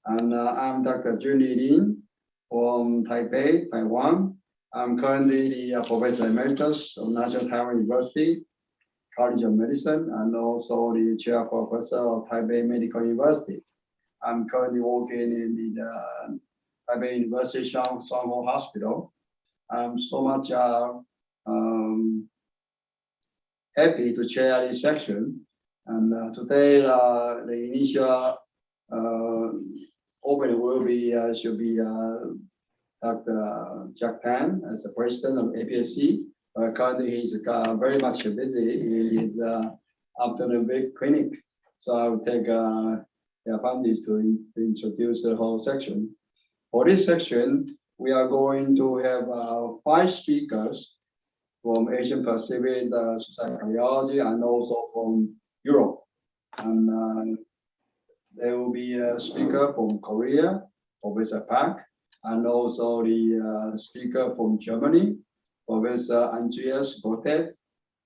And I'm Dr. Junli Lin from Taipei, Taiwan. I'm currently the Professor Emeritus of National Taiwan University, College of Medicine, and also the Chair Professor of Taipei Medical University. I'm currently working in the Taipei University Shanghai Hospital. I'm so much happy to chair this section. And today, the initial opening will be should be Dr. Jack Tan as the president of APSC. Currently, he's very much busy in his afternoon big clinic. So I will take the advantage to introduce the whole section. For this section, we are going to have 5 speakers from Asian Pacific Society of Cardiology and also from Europe. And there will be a speaker from Korea, Professor Pak, and also the speaker from Germany, Professor Andreas Goette,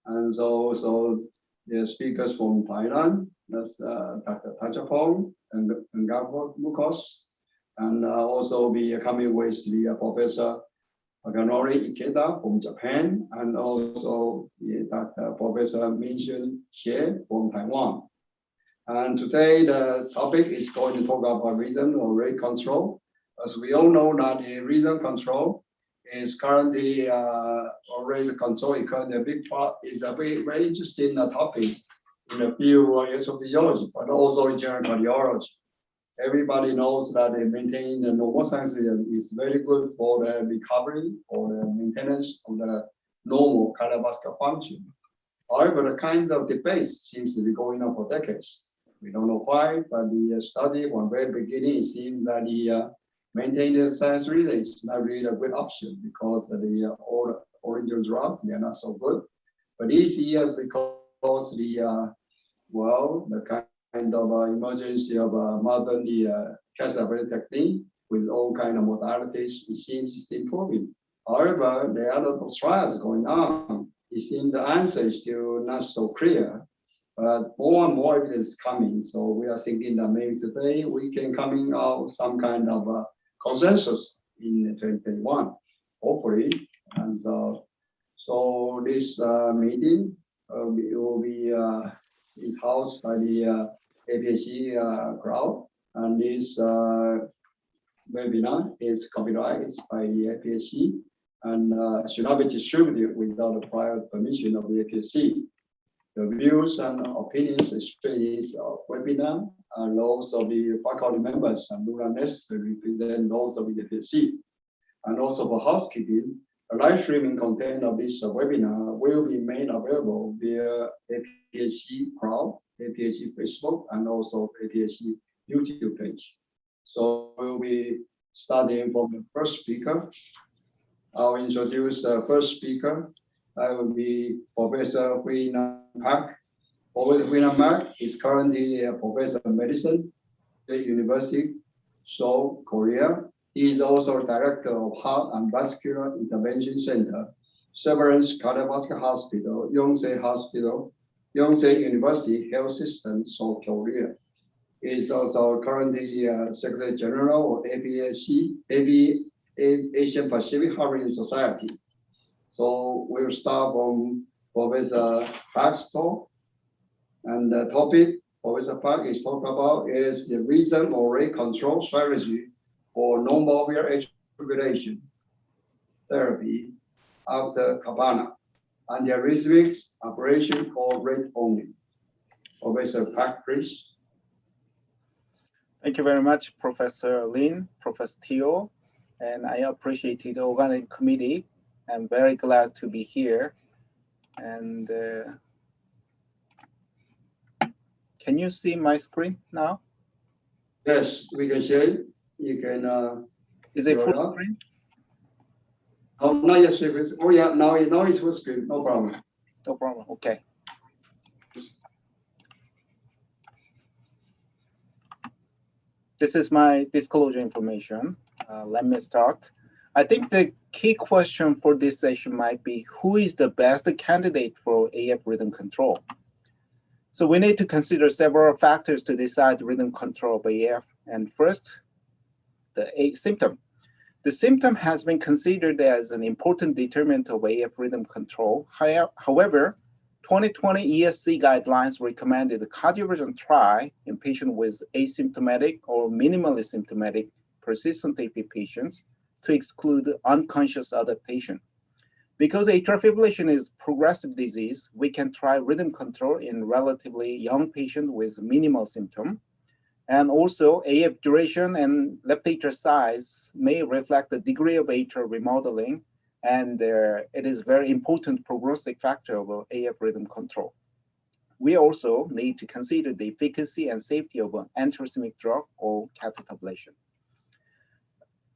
and also the speakers from Thailand, that's Dr. Tachapong Ngarmukos, and also be coming with the Professor Takanori Ikeda from Japan, and also the Professor Minxun Xie from Taiwan. And today the topic is going to talk about rhythm or rate control. As we all know that the rhythm control is currently rate control is currently a big part, is a very interesting topic in the field of electrophysiology, but also in general cardiology. Everybody knows that maintaining the normal size is very good for the recovery or the maintenance of the normal cardiovascular function. However, the kind of debate seems to be going on for decades. We don't know why, but the study from the very beginning, it seems that the maintaining the size rhythm is not really a good option because the original drugs, they are not so good. But these years, because the the kind of emergency of modern cath-lab technique with all kind of modalities, it seems it's improving. However, there are a lot of trials going on. It seems the answer is still not so clear, but more and more evidence is coming. So we are thinking that maybe today we can coming out some kind of consensus in 2021, hopefully. And so this meeting will be is housed by the APSC crowd, and this webinar is copyrighted by the APSC and should not be distributed without the prior permission of the APSC. The views and opinions expressed in this webinar are those of the faculty members and do not necessarily represent those of the APSC. And also for housekeeping, the live streaming content of this webinar will be made available via APSC Crowd, APSC Facebook, and also APSC YouTube page. So we'll be starting from the first speaker. I'll introduce the first speaker. That will be Professor Hui-Nam Pak. Professor Hui-Nam Pak is currently a professor of medicine at the University, Seoul, Korea. He is also director of Heart and Vascular Intervention Center, Severance Cardiovascular Hospital, Yonsei Hospital, Yonsei University Health System, Seoul, Korea. He is also currently Secretary General of APSC, Asian Pacific Heart Rhythm Society. So we'll start from Professor Pak's talk. And the topic Professor Pak is talking about is the rhythm or rate control strategy for nonvalvular atrial fibrillation therapy after CABANA, antiarrhythmics operation or rate only. Professor Pak, please. Thank you very much, Professor Lin, Professor Teo, and I appreciate the organizing committee. I'm very glad to be here. And can you see my screen now? Yes, we can see it. You can. Is it full screen? Oh, not yet. Oh, yeah. Now it's full screen. No problem. No problem. Okay. This is my disclosure information. Let me start. I think the key question for this session might be, who is the best candidate for AF rhythm control? So we need to consider several factors to decide rhythm control of AF. And first, the symptom. The symptom has been considered as an important determinant of AF rhythm control. However, 2020 ESC guidelines recommended the cardioversion trial in patients with asymptomatic or minimally symptomatic persistent AP patients to exclude unconscious adaptation. Because atrial fibrillation is progressive disease, we can try rhythm control in relatively young patients with minimal symptom. And also, AF duration and left atrial size may reflect the degree of atrial remodeling, and it is very important prognostic factor of AF rhythm control. We also need to consider the efficacy and safety of an antiarrhythmic drug or catheter ablation.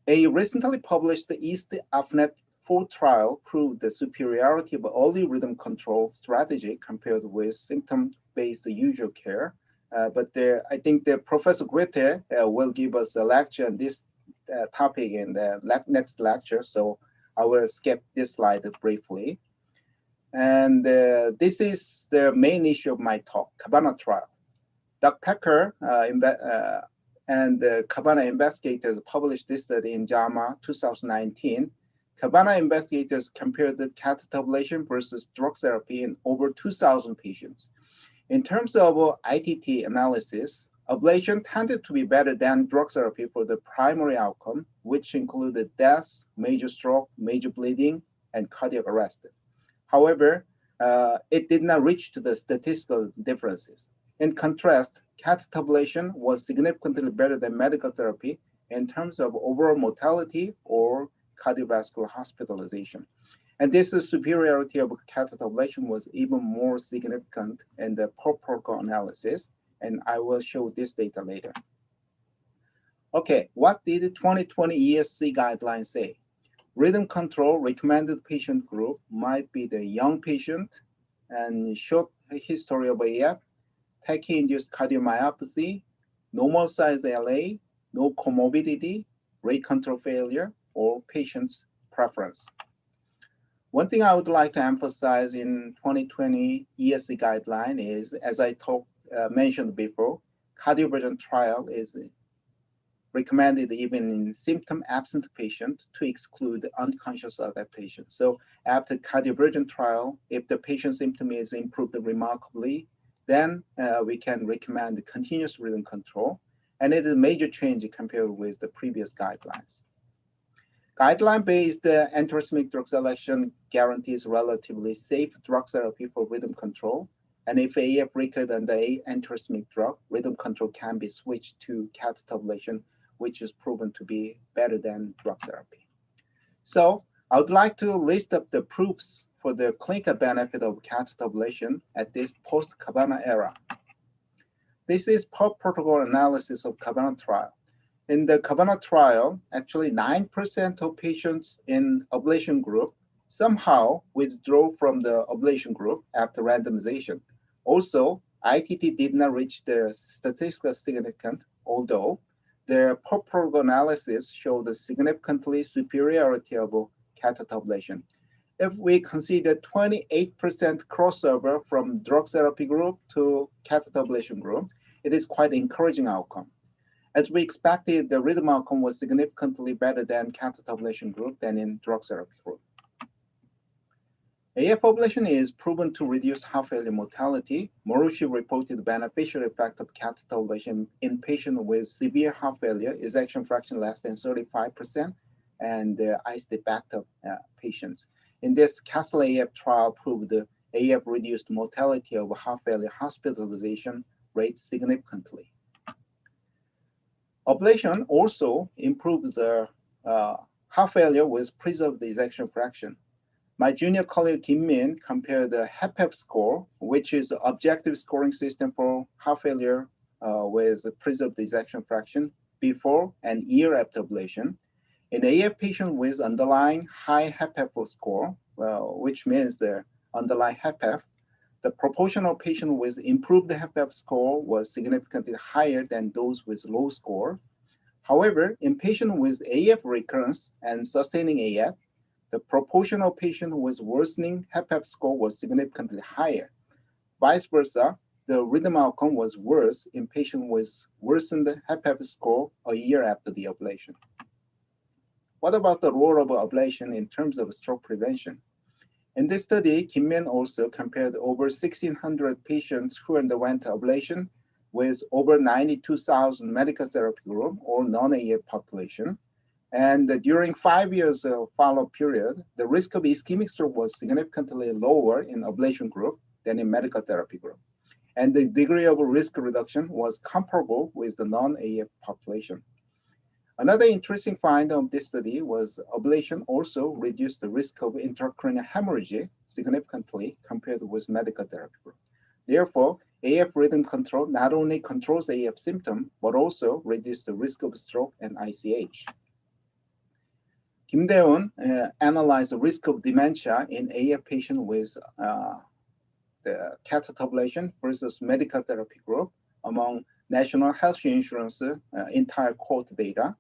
A recently published EAST-AFNET 4 trial proved the superiority of early rhythm control strategy compared with symptom-based usual care. But I think the Professor Goette will give us a lecture on this topic in the next lecture, so I will skip this slide briefly. And this is the main issue of my talk, CABANA trial. Dr. Packer and the CABANA investigators published this study in JAMA 2019. CABANA investigators compared the catheter ablation versus drug therapy in over 2,000 patients. In terms of ITT analysis, ablation tended to be better than drug therapy for the primary outcome, which included deaths, major stroke, major bleeding, and cardiac arrest. However, it did not reach to the statistical differences. In contrast, catheter ablation was significantly better than medical therapy in terms of overall mortality or cardiovascular hospitalization. And this superiority of catheter ablation was even more significant in the per-protocol analysis, and I will show this data later. Okay, what did the 2020 ESC guidelines say? Rhythm control recommended patient group might be the young patient and short history of AF, tachy-induced cardiomyopathy, normal size LA, no comorbidity, rate control failure, or patient's preference. One thing I would like to emphasize in 2020 ESC guideline is, as I mentioned before, cardioversion trial is recommended even in symptom-absent patient to exclude unconscious adaptation. So after cardioversion trial, if the patient symptom is improved remarkably, then we can recommend continuous rhythm control. And it is a major change compared with the previous guidelines. Guideline-based antiarrhythmic drug selection guarantees relatively safe drug therapy for rhythm control. And if AF recurred under antiarrhythmic drug, rhythm control can be switched to catheter ablation, which is proven to be better than drug therapy. So I would like to list up the proofs for the clinical benefit of catheter ablation at this post-CABANA era. This is per-protocol analysis of CABANA trial. In the CABANA trial, actually 9% of patients in ablation group somehow withdrew from the ablation group after randomization. Also, ITT did not reach the statistical significance, although the per-protocol analysis showed the significantly superiority of catheter ablation. If we consider 28% crossover from drug therapy group to catheter ablation group, it is quite encouraging outcome. As we expected, the rhythm outcome was significantly better than catheter ablation group than in drug therapy group. AF ablation is proven to reduce heart failure mortality. Marushi reported beneficial effect of catheter ablation in patients with severe heart failure, ejection fraction less than 35%, and ICD-backed patients. In this Castle AF trial proved the AF reduced mortality of heart failure hospitalization rate significantly. Ablation also improves the heart failure with preserved ejection fraction. My junior colleague Kim Min compared the HFrEF score, which is the objective scoring system for heart failure with preserved ejection fraction before and year after ablation. In AF patient with underlying high HFrEF score, which means the underlying HFrEF, the proportion of patients with improved HFrEF score was significantly higher than those with low score. However, in patients with AF recurrence and sustaining AF, the proportion of patients with worsening HFrEF score was significantly higher. Vice versa, the rhythm outcome was worse in patients with worsened HFrEF score a year after the ablation. What about the role of ablation in terms of stroke prevention? In this study, Kim Min also compared over 1,600 patients who underwent ablation with over 92,000 medical therapy group or non-AF population. And during 5 years of follow-up period, the risk of ischemic stroke was significantly lower in ablation group than in medical therapy group. And the degree of risk reduction was comparable with the non-AF population. Another interesting find of this study was ablation also reduced the risk of intracranial hemorrhage significantly compared with medical therapy group. Therefore, AF rhythm control not only controls AF symptom, but also reduces the risk of stroke and ICH. Kim Dae-un analyzed the risk of dementia in AF patient with the catheter ablation versus medical therapy group among National Health Insurance entire cohort data.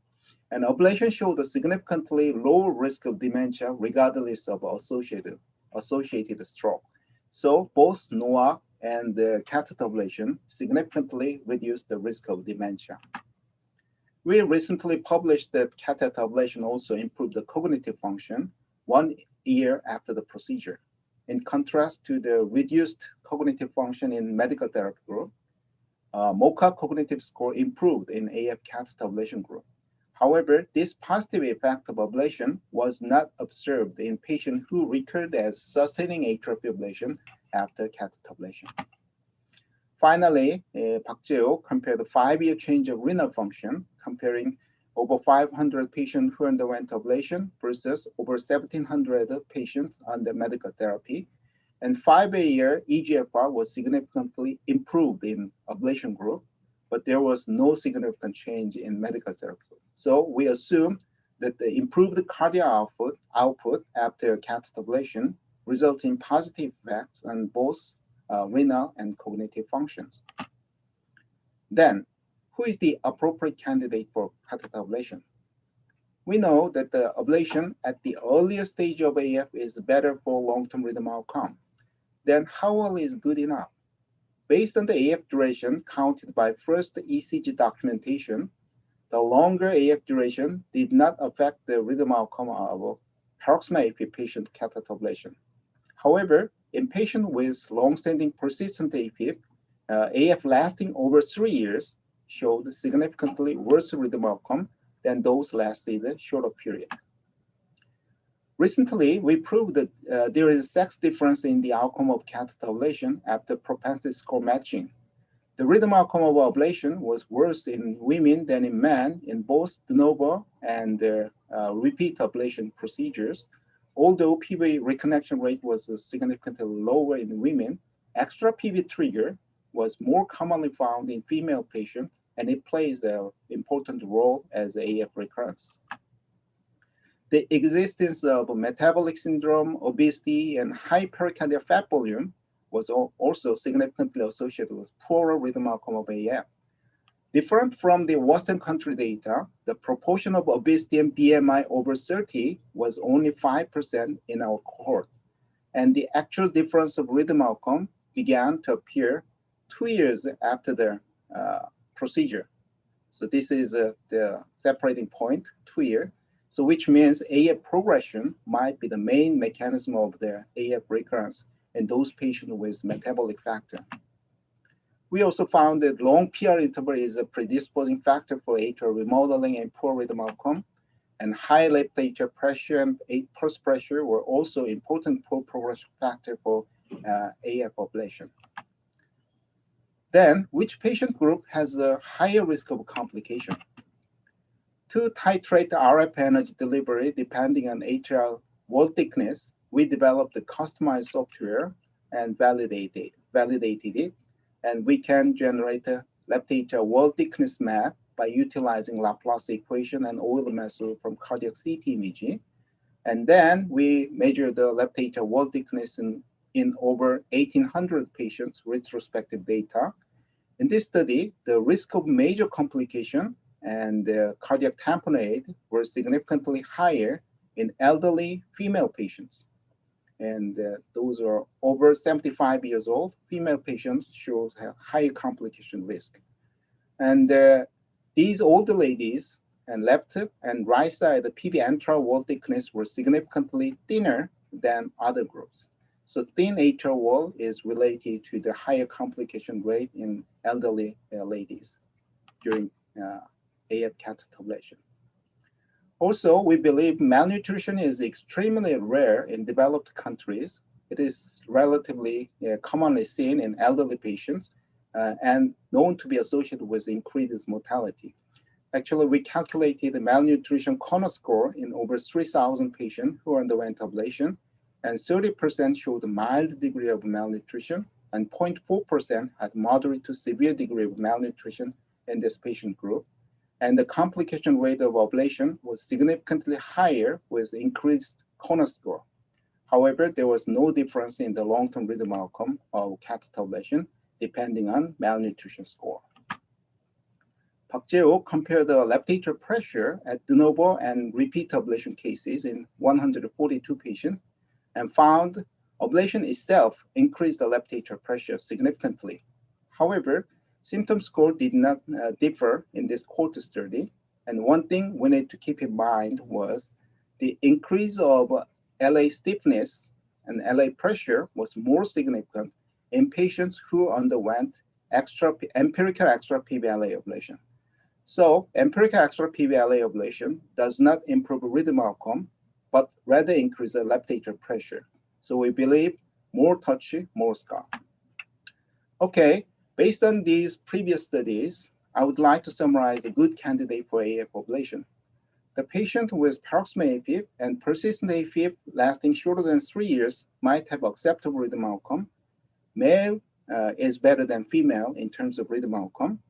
And ablation showed a significantly lower risk of dementia regardless of associated stroke. So both NOAC and the catheter ablation significantly reduced the risk of dementia. We recently published that catheter ablation also improved the cognitive function 1 year after the procedure. In contrast to the reduced cognitive function in medical therapy group, MoCA cognitive score improved in AF catheter ablation group. However, this positive effect of ablation was not observed in patients who recurred as sustaining atrial fibrillation after catheter ablation. Finally, Park Jae-ho compared the 5-year change of renal function, comparing over 500 patients who underwent ablation versus over 1,700 patients under medical therapy. And 5-year eGFR was significantly improved in ablation group, but there was no significant change in medical therapy. So we assume that the improved cardiac output after catheter ablation results in positive effects on both renal and cognitive functions. Then, who is the appropriate candidate for catheter ablation? We know that the ablation at the earliest stage of AF is better for long-term rhythm outcome. Then how early is good enough? Based on the AF duration counted by first ECG documentation, the longer AF duration did not affect the rhythm outcome of paroxysmal AF patient catheter ablation. However, in patients with long-standing persistent AF, AF lasting over 3 years showed significantly worse rhythm outcome than those lasted a shorter period. Recently, we proved that there is a sex difference in the outcome of catheter ablation after propensity score matching. The rhythm outcome of ablation was worse in women than in men in both de novo and repeat ablation procedures. Although PV reconnection rate was significantly lower in women, extra PV trigger was more commonly found in female patients, and it plays an important role as AF recurrence. The existence of metabolic syndrome, obesity, and high pericardial fat volume was also significantly associated with poorer rhythm outcome of AF. Different from the Western country data, the proportion of obesity and BMI over 30 was only 5% in our cohort, and the actual difference of rhythm outcome began to appear 2 years after the procedure. So this is the separating point, 2 years. So which means AF progression might be the main mechanism of the AF recurrence in those patients with metabolic factor. We also found that long PR interval is a predisposing factor for atrial remodeling and poor rhythm outcome, and high left atrial pressure and pulse pressure were also important progression factor for AF ablation. Then, which patient group has a higher risk of complication? To titrate the RF energy delivery depending on atrial wall thickness, we developed a customized software and validated it, and we can generate a left atrial wall thickness map by utilizing Laplace equation and Euler method from cardiac CT imaging. And then we measure the left atrial wall thickness in over 1,800 patients retrospective data. In this study, the risk of major complication and cardiac tamponade were significantly higher in elderly female patients. And those are over 75 years old. Female patients show higher complication risk. And these older ladies and left and right side, the PV antral wall thickness were significantly thinner than other groups. So thin atrial wall is related to the higher complication rate in elderly ladies during AF catheter ablation. Also, we believe malnutrition is extremely rare in developed countries. It is relatively commonly seen in elderly patients and known to be associated with increased mortality. Actually, we calculated the malnutrition corner score in over 3,000 patients who underwent ablation, and 30% showed a mild degree of malnutrition, and 0.4% had moderate to severe degree of malnutrition in this patient group. And the complication rate of ablation was significantly higher with increased corner score. However, there was no difference in the long-term rhythm outcome of catheter ablation depending on malnutrition score. Park Jae-wook compared the left atrial pressure at de novo and repeat ablation cases in 142 patients and found ablation itself increased the left atrial pressure significantly. However, symptom score did not differ in this cohort study. And one thing we need to keep in mind was the increase of LA stiffness and LA pressure was more significant in patients who underwent empirical extra PVLA ablation. So empirical extra PVLA ablation does not improve rhythm outcome, but rather increase the left atrial pressure. So we believe more touch, more scar. Okay, based on these previous studies, I would like to summarize a good candidate for AF ablation. The patient with paroxysmal AFib and persistent AFib lasting shorter than 3 years might have acceptable rhythm outcome. Male is better than female in terms of rhythm outcome.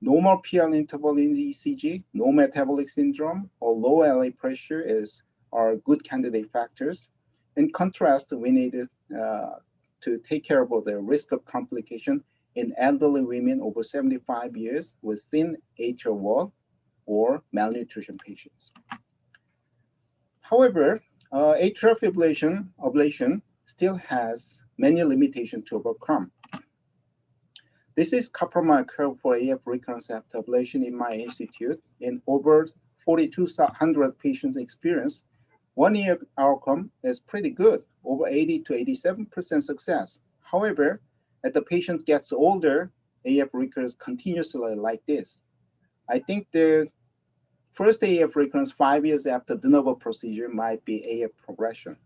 Normal PL interval in the ECG, no metabolic syndrome, or low LA pressure are good candidate factors. In contrast, we need to take care of the risk of complication in elderly women over 75 years with thin atrial wall or malnutrition patients. However, atrial fibrillation ablation still has many limitations to overcome. This is Kaplan-Meier curve for AF recurrence after ablation in my institute. In over 4,200 patients experience, 1 year outcome is pretty good, over 80 to 87% success. However, as the patient gets older, AF recurs continuously like this. I think the first AF recurrence 5 years after de novo procedure might be AF progression.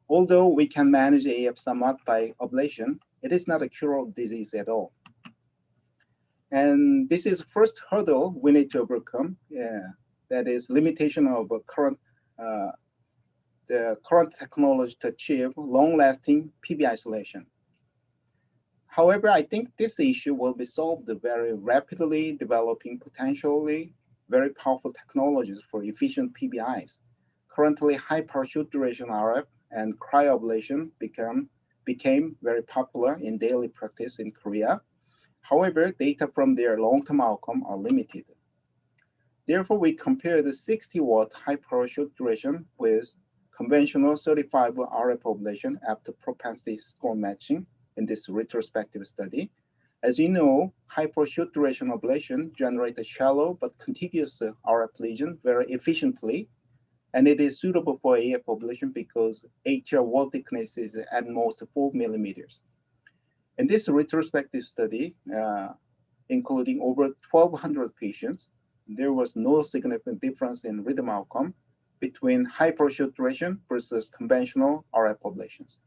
Although we can manage AF somewhat by ablation, it is not a curable disease at all. And this is first hurdle we need to overcome. That is limitation of the current technology to achieve long-lasting PV isolation. However, I think this issue will be solved very rapidly, developing potentially very powerful technologies for efficient PVIs. Currently, high power shoot duration RF and cryoablation became very popular in daily practice in Korea. However, data from their long-term outcome are limited. Therefore, we compare the 60-watt high power shoot duration with conventional 35 RF ablation after propensity score matching in this retrospective study. As you know, high power shoot duration ablation generates a shallow but contiguous RF lesion very efficiently, and it is suitable for AF ablation because atrial wall thickness is at most 4 millimeters. In this retrospective study, including over 1,200 patients, there was no significant difference in rhythm outcome between high power shoot duration versus conventional RF ablations.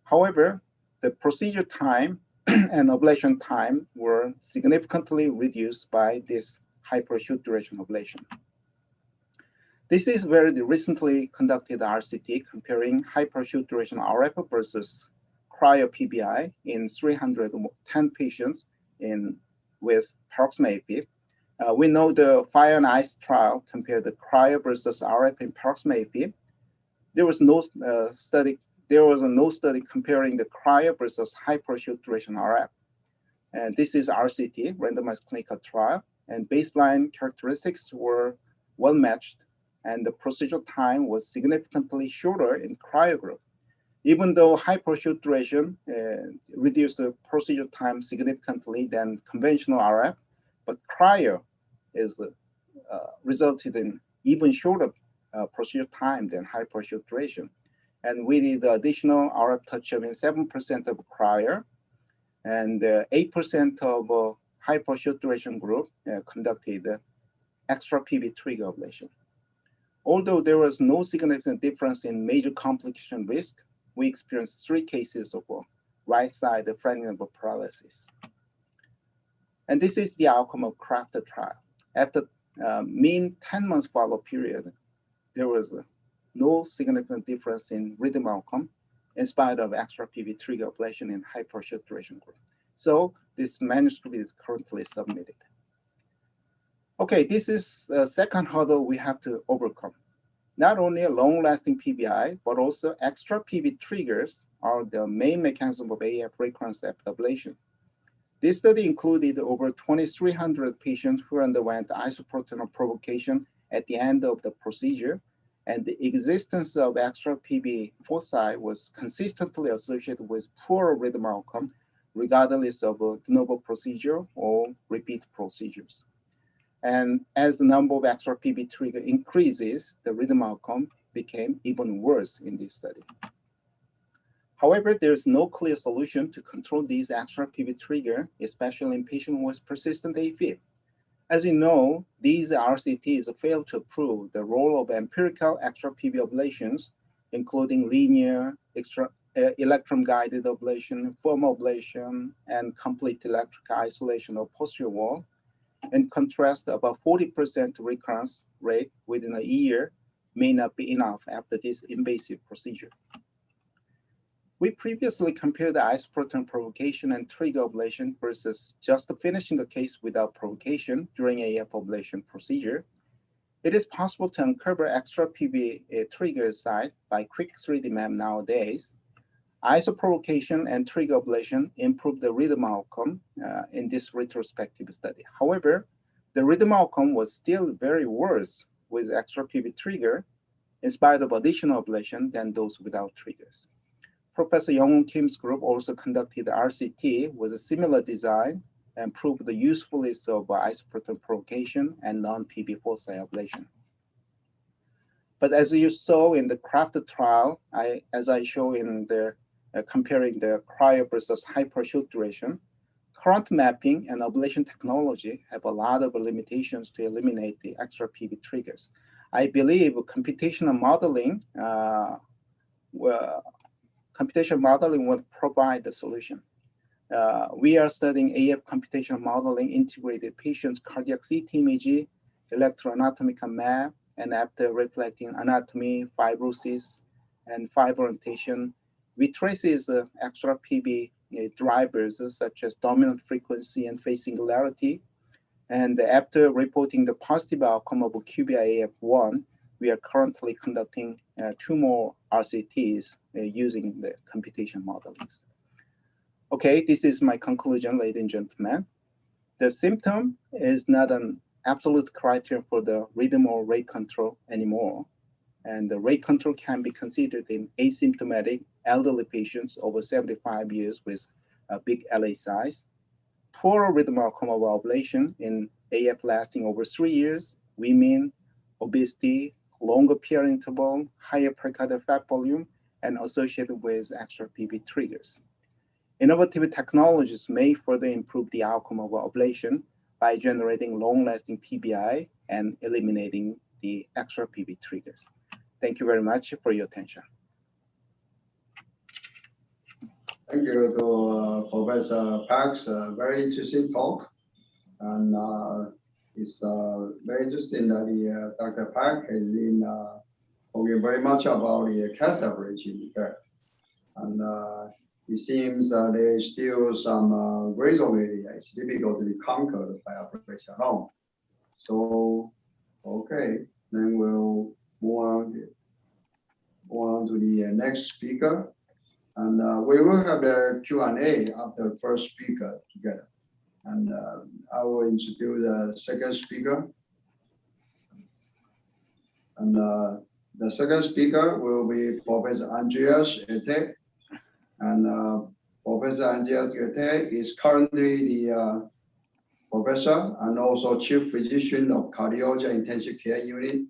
However, the procedure time and ablation time were significantly reduced by this high power shoot duration ablation. This is very recently conducted RCT comparing high power shoot duration RF versus cryo PBI in 310 patients with paroxysmal AFib. We know the Fire and Ice trial compared the cryo versus RF in paroxysmal AFib. There was no study comparing the cryo versus high power shoot duration RF. And this is RCT, randomized clinical trial, and baseline characteristics were well matched, and the procedural time was significantly shorter in cryo group. Even though high power shoot duration reduced the procedure time significantly than conventional RF, but cryo is resulted in even shorter procedure time than high procedure duration. And we did additional RF touch-up in 7% of cryo, and 8% of high procedure duration group conducted extra PB trigger ablation. Although there was no significant difference in major complication risk, we experienced 3 cases of right side fragment paralysis. And this is the outcome of CRAFT trial. After mean 10 months follow-up period, there was no significant difference in rhythm outcome in spite of extra PB trigger ablation in high procedure duration group. So this manuscript is currently submitted. Okay, this is the second hurdle we have to overcome. Not only a long-lasting PBI, but also extra PB triggers are the main mechanism of AF recurrence after ablation. This study included over 2,300 patients who underwent isoprotein provocation at the end of the procedure, and the existence of extra PB foci was consistently associated with poor rhythm outcome, regardless of a de novo procedure or repeat procedures. And as the number of extra PB trigger increases, the rhythm outcome became even worse in this study. However, there is no clear solution to control these extra PB trigger, especially in patients with persistent AFib. As you know, these RCTs failed to prove the role of empirical extra PB ablations, including linear, electron-guided ablation, foam ablation, and complete electric isolation of posterior wall. In contrast, about 40% recurrence rate within a year may not be enough after this invasive procedure. We previously compared the isoprotein provocation and trigger ablation versus just finishing the case without provocation during AF ablation procedure. It is possible to uncover extra PB trigger site by quick 3D map nowadays. Isoprovocation and trigger ablation improved the rhythm outcome in this retrospective study. However, the rhythm outcome was still very worse with extra PB trigger in spite of additional ablation than those without triggers. Professor Young Kim's group also conducted RCT with a similar design and proved the usefulness of isoprotein provocation and non-PB foci ablation. But as you saw in the CRAFT trial, as I show in the comparing the cryo versus high procedure duration, current mapping and ablation technology have a lot of limitations to eliminate the extra PB triggers. I believe computational modeling would provide the solution. We are studying AF computational modeling integrated patients' cardiac CT image, electroanatomical map, and after reflecting anatomy, fibrosis, and fiber orientation, we traces extra PB drivers such as dominant frequency and phase singularity. And after reporting the positive outcome of QBI-AF1, we are currently conducting 2 more RCTs using the computation modelings. Okay, this is my conclusion, ladies and gentlemen. The symptom is not an absolute criterion for the rhythm or rate control anymore. And the rate control can be considered in asymptomatic elderly patients over 75 years with a big LA size. Poor rhythm outcome of ablation in AF lasting over 3 years, women, obesity, longer PR interval, higher pericardial fat volume, and associated with extra PB triggers. Innovative technologies may further improve the outcome of ablation by generating long-lasting PBI and eliminating the extra PB triggers. Thank you very much for your attention. Thank you to Professor Pak's very interesting talk. And it's very interesting that Dr. Pak has been talking very much about the CAS ablation effect. And it seems there's still some gray zone area. It's difficult to be conquered by ablation alone. So, okay, then we'll move on to the next speaker. And we will have the Q&A after the first speaker together. And I will introduce the second speaker. And the second speaker will be Professor Andreas Goette. And Professor Andreas Goette is currently the professor and also chief physician of cardiology intensive care unit,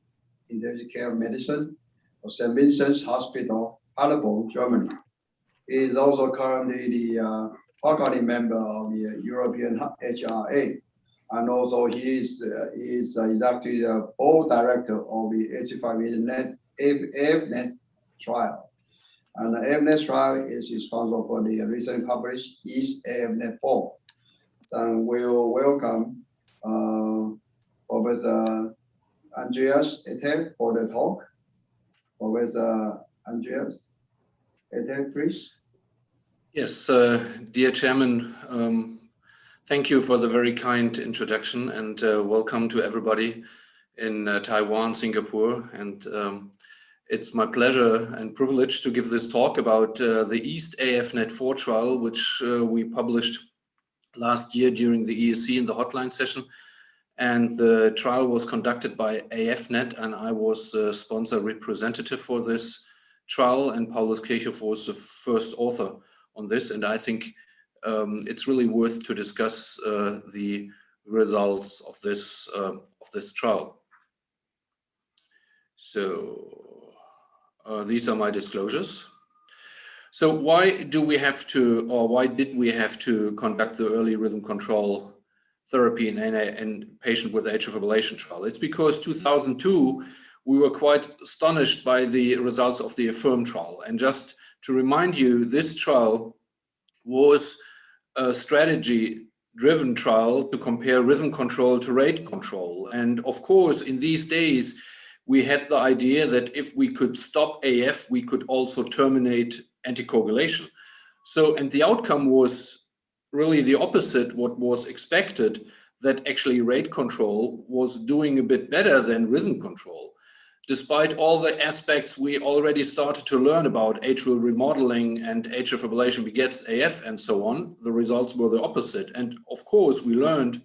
intensive care medicine of St. Vincent's Hospital, Tachapong, Germany. He is also currently the faculty member of the European HRA, and also he is actually the board director of the HFrEF trial. And the AFNET trial is responsible for the recently published EAST-AFNET 4. So we'll welcome Professor Andreas Goette for the talk. Professor Andreas Goette, please. Yes, dear Chairman, thank you for the very kind introduction, and welcome to everybody in Taiwan, Singapore. And it's my pleasure and privilege to give this talk about the EAST-AFNET 4 trial, which we published last year during the EASC in the hotline session. And the trial was conducted by AFNET, and I was sponsor representative for this trial, and Paulus Kirchhoff was the first author on this. And I think it's really worth to discuss the results of this trial. So these are my disclosures. So why did we have to conduct the early rhythm control therapy in patient with atrial fibrillation trial? It's because 2002, we were quite astonished by the results of the AFFIRM trial. And just to remind you, this trial was a strategy-driven trial to compare rhythm control to rate control. And of course, in these days, we had the idea that if we could stop AF, we could also terminate anticoagulation. So, and the outcome was really the opposite what was expected, that actually rate control was doing a bit better than rhythm control. Despite all the aspects we already started to learn about atrial remodeling and atrial fibrillation begets AF and so on, the results were the opposite. And of course, we learned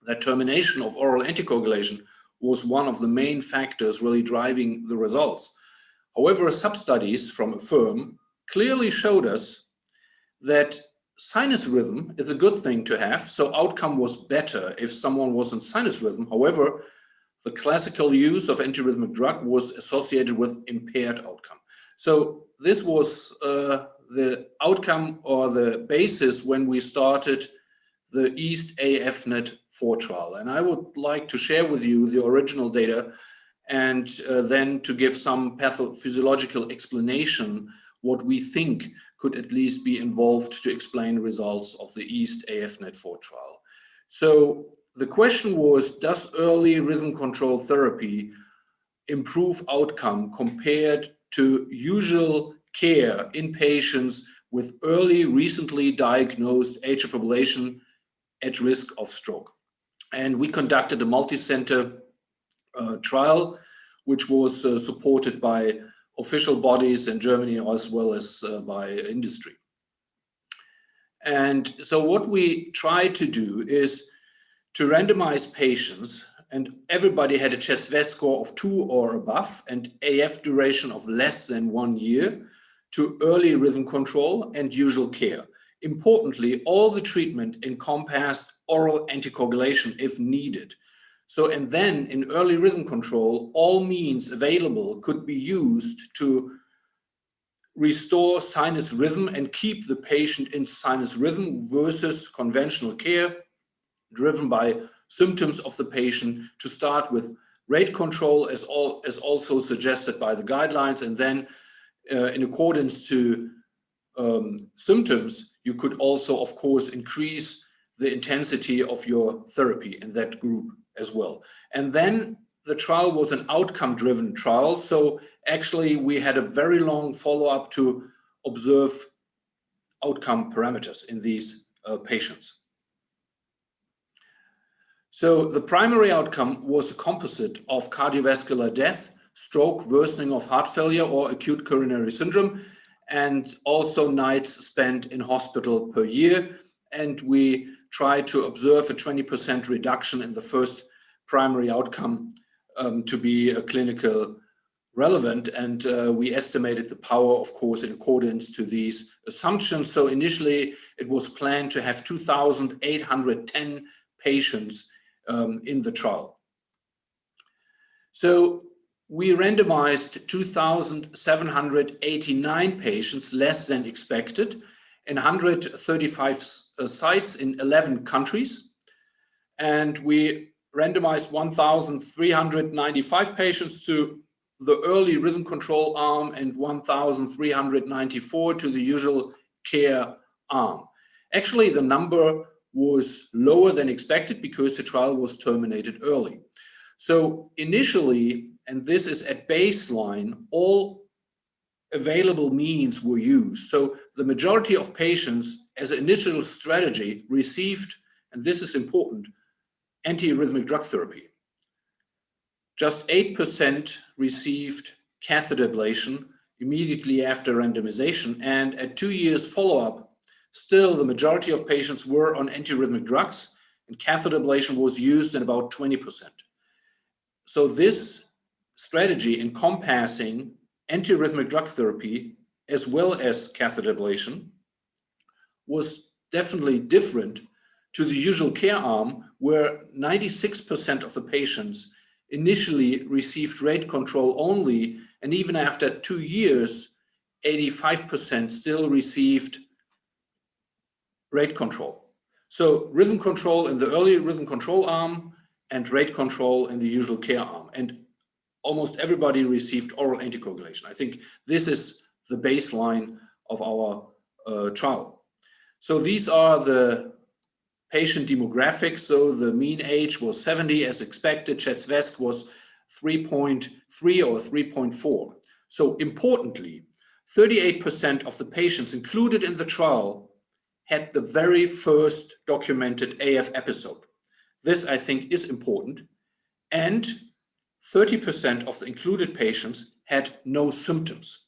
that termination of oral anticoagulation was one of the main factors really driving the results. However, sub-studies from AFFIRM clearly showed us that sinus rhythm is a good thing to have, so outcome was better if someone was in sinus rhythm. However, the classical use of antiarrhythmic drug was associated with impaired outcome. So this was the outcome or the basis when we started the EAST-AFNET 4 trial. And I would like to share with you the original data and then to give some pathophysiological explanation what we think could at least be involved to explain results of the EAST-AFNET 4 trial. So the question was, does early rhythm control therapy improve outcome compared to usual care in patients with early, recently diagnosed atrial fibrillation at risk of stroke? And we conducted a multi-center trial, which was supported by official bodies in Germany as well as by industry. And so what we tried to do is to randomize patients, and everybody had a CHEST-VASc score of 2 or above and AF duration of less than 1 year, to early rhythm control and usual care. Importantly, all the treatment encompassed oral anticoagulation if needed. So, and then in early rhythm control, all means available could be used to restore sinus rhythm and keep the patient in sinus rhythm versus conventional care driven by symptoms of the patient, to start with rate control as also suggested by the guidelines, and then in accordance to symptoms, you could also, of course, increase the intensity of your therapy in that group as well. And then the trial was an outcome-driven trial. So actually, we had a very long follow-up to observe outcome parameters in these patients. So the primary outcome was a composite of cardiovascular death, stroke, worsening of heart failure, or acute coronary syndrome, and also nights spent in hospital per year. And we tried to observe a 20% reduction in the first primary outcome to be a clinical relevant. And we estimated the power, of course, in accordance to these assumptions. So initially, it was planned to have 2,810 patients in the trial. So we randomized 2,789 patients, less than expected, in 135 sites in 11 countries. And we randomized 1,395 patients to the early rhythm control arm and 1,394 to the usual care arm. Actually, the number was lower than expected because the trial was terminated early. So initially, and this is at baseline, all available means were used. So the majority of patients, as an initial strategy, received, and this is important, antiarrhythmic drug therapy. Just 8% received catheter ablation immediately after randomization, and at 2 years follow-up, still the majority of patients were on antiarrhythmic drugs, and catheter ablation was used in about 20%. So this strategy encompassing antiarrhythmic drug therapy as well as catheter ablation was definitely different to the usual care arm, where 96% of the patients initially received rate control only, and even after 2 years, 85% still received rate control. So rhythm control in the early rhythm control arm and rate control in the usual care arm. And almost everybody received oral anticoagulation. I think this is the baseline of our trial. So these are the patient demographics. So the mean age was 70 as expected. CHFrEF was 3.3 or 3.4. So importantly, 38% of the patients included in the trial had the very first documented AF episode. This, I think, is important. And 30% of the included patients had no symptoms.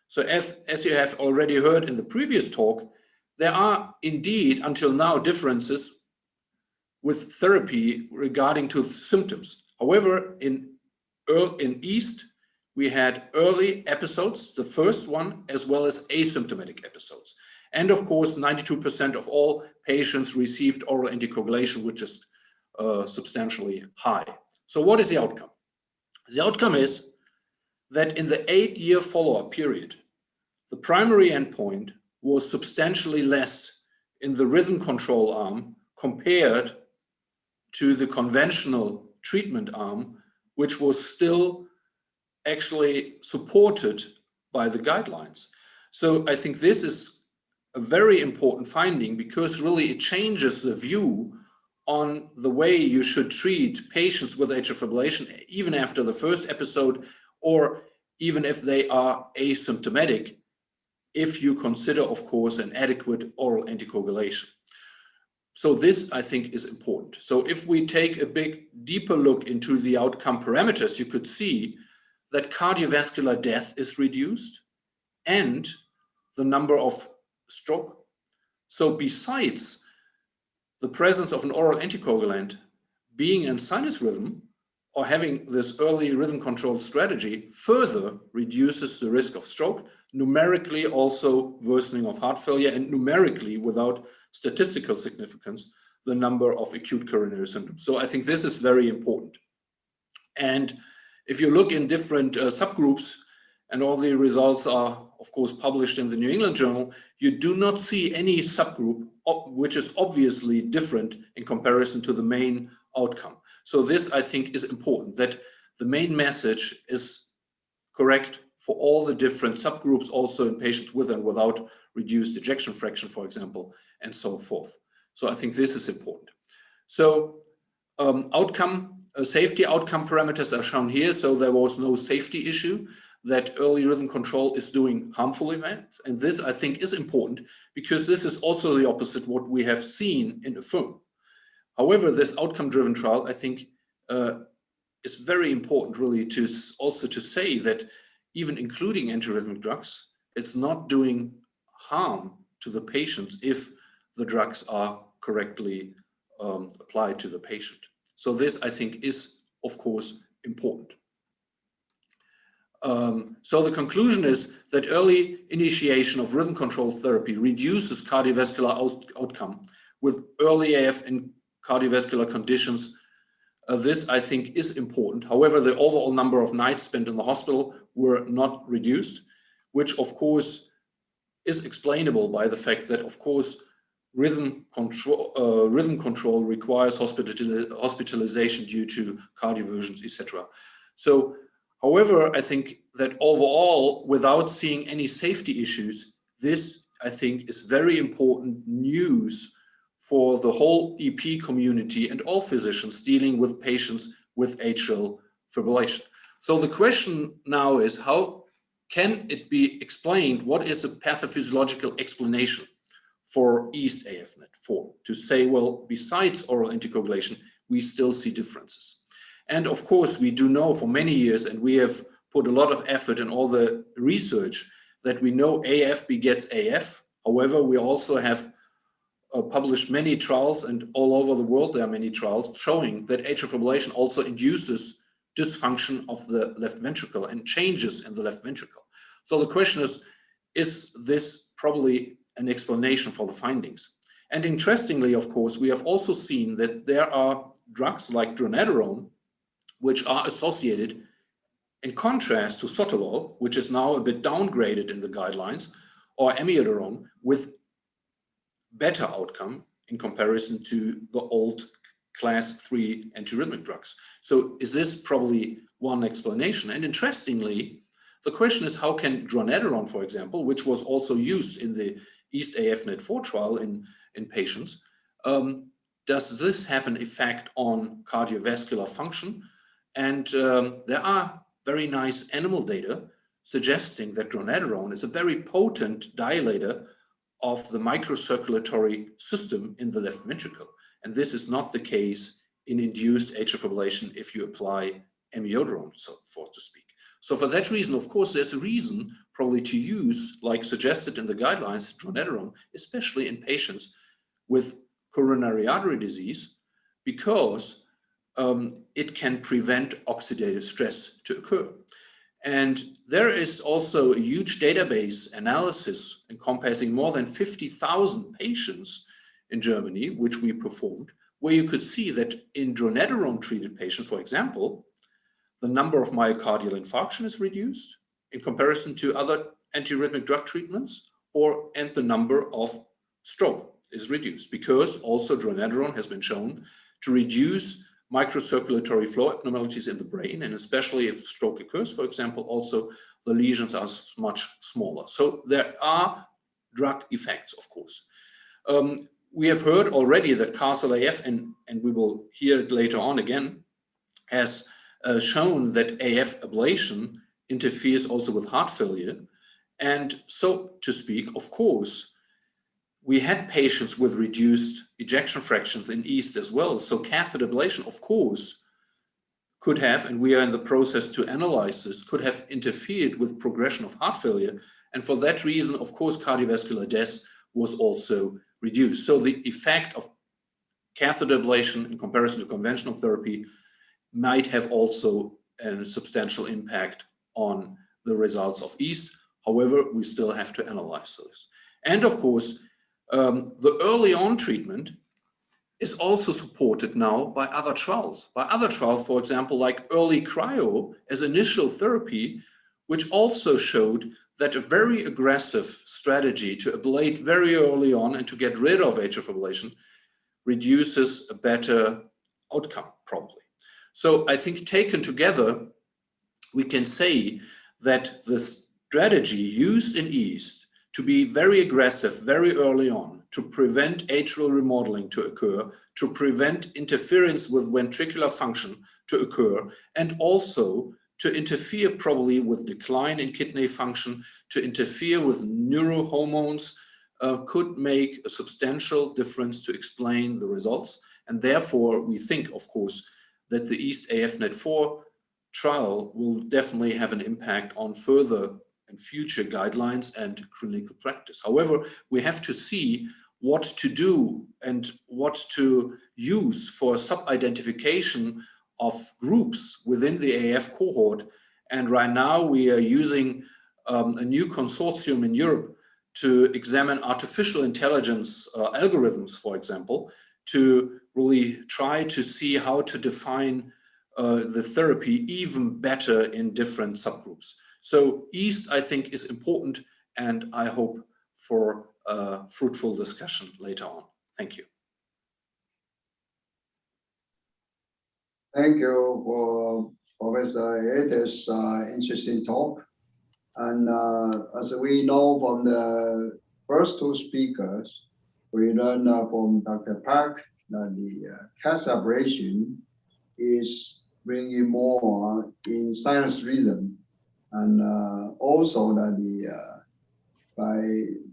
So as you have already heard in the previous talk, there are indeed, until now, differences with therapy regarding to symptoms. However, in EAST, we had early episodes, the first one, as well as asymptomatic episodes. And of course, 92% of all patients received oral anticoagulation, which is substantially high. So what is the outcome? The outcome is that in the 8-year follow-up period, the primary endpoint was substantially less in the rhythm control arm compared to the conventional treatment arm, which was still actually supported by the guidelines. So I think this is a very important finding, because really it changes the view on the way you should treat patients with atrial fibrillation, even after the first episode, or even if they are asymptomatic, if you consider, of course, an adequate oral anticoagulation. So this, I think, is important. So if we take a big, deeper look into the outcome parameters, you could see that cardiovascular death is reduced and the number of stroke. So besides the presence of an oral anticoagulant, being in sinus rhythm or having this early rhythm control strategy further reduces the risk of stroke, numerically also worsening of heart failure, and numerically, without statistical significance, the number of acute coronary syndromes. So I think this is very important. And if you look in different subgroups, and all the results are, of course, published in the New England Journal, you do not see any subgroup which is obviously different in comparison to the main outcome. So this, I think, is important, that the main message is correct for all the different subgroups, also in patients with and without reduced ejection fraction, for example, and so forth. So I think this is important. So safety outcome parameters are shown here. So there was no safety issue that early rhythm control is doing harmful events. And this, I think, is important, because this is also the opposite what we have seen in AFFIRM. However, this outcome-driven trial, I think, is very important, really, to also to say that even including antiarrhythmic drugs, it's not doing harm to the patients if the drugs are correctly applied to the patient. So this, I think, is, of course, important. So the conclusion is that early initiation of rhythm control therapy reduces cardiovascular outcome with early AF in cardiovascular conditions, this I think is important. However, the overall number of nights spent in the hospital were not reduced, which of course is explainable by the fact that, of course, rhythm control requires hospitalization due to cardioversions, etc. So, however, I think that overall, without seeing any safety issues, this I think is very important news for the whole EP community and all physicians dealing with patients with atrial fibrillation. So the question now is, how can it be explained? What is the pathophysiological explanation for EAST-AFNET 4 to say, well, besides oral anticoagulation, we still see differences? And of course, we do know for many years, and we have put a lot of effort in all the research, that we know AF begets AF. However, we also have published many trials, and all over the world there are many trials showing that atrial fibrillation also induces dysfunction of the left ventricle and changes in the left ventricle. So the question is this probably an explanation for the findings? And interestingly, of course, we have also seen that there are drugs like dronedarone, which are associated, in contrast to sotalol, which is now a bit downgraded in the guidelines, or amiodarone, with better outcome in comparison to the old class 3 antiarrhythmic drugs. So is this probably one explanation? And interestingly, the question is, how can dronedarone, for example, which was also used in the EAST-AFNET 4 trial in patients, does this have an effect on cardiovascular function? And there are very nice animal data suggesting that dronedarone is a very potent dilator of the microcirculatory system in the left ventricle. And this is not the case in induced atrial fibrillation if you apply amiodarone, so to speak. So for that reason, of course, there's a reason probably to use, like suggested in the guidelines, dronedarone, especially in patients with coronary artery disease, because it can prevent oxidative stress to occur. And there is also a huge database analysis encompassing more than 50,000 patients in Germany, which we performed, where you could see that in dronedarone-treated patients, for example, the number of myocardial infarction is reduced in comparison to other antiarrhythmic drug treatments, and the number of stroke is reduced, because also dronedarone has been shown to reduce microcirculatory flow abnormalities in the brain, and especially if stroke occurs, for example, also the lesions are much smaller. So there are drug effects, of course. We have heard already that CASL-AF, and we will hear it later on again, has shown that AF ablation interferes also with heart failure. And so to speak, of course, we had patients with reduced ejection fractions in EAST as well. So catheter ablation, of course, could have, and we are in the process to analyze this, could have interfered with progression of heart failure. And for that reason, of course, cardiovascular death was also reduced. So the effect of catheter ablation in comparison to conventional therapy might have also a substantial impact on the results of EAST. However, we still have to analyze this. And of course, the early on treatment is also supported now by other trials. For example, like early cryo as initial therapy, which also showed that a very aggressive strategy to ablate very early on and to get rid of atrial fibrillation reduces a better outcome, probably. So I think taken together, we can say that the strategy used in EAST to be very aggressive very early on, to prevent atrial remodeling to occur, to prevent interference with ventricular function to occur, and also to interfere probably with decline in kidney function, to interfere with neurohormones, could make a substantial difference to explain the results. And therefore, we think, of course, that the EAST-AFNET 4 trial will definitely have an impact on further and future guidelines and clinical practice. However, we have to see what to do and what to use for sub-identification of groups within the AF cohort. And right now we are using a new consortium in Europe to examine artificial intelligence algorithms, for example, to really try to see how to define the therapy even better in different subgroups. So EAST, I think, is important, and I hope for a fruitful discussion later on. Thank you. Thank you for Professor Goette's interesting talk. And as we know from the first two speakers, we learned from Dr. Pak that the CAS ablation is bringing more in sinus rhythm, and also that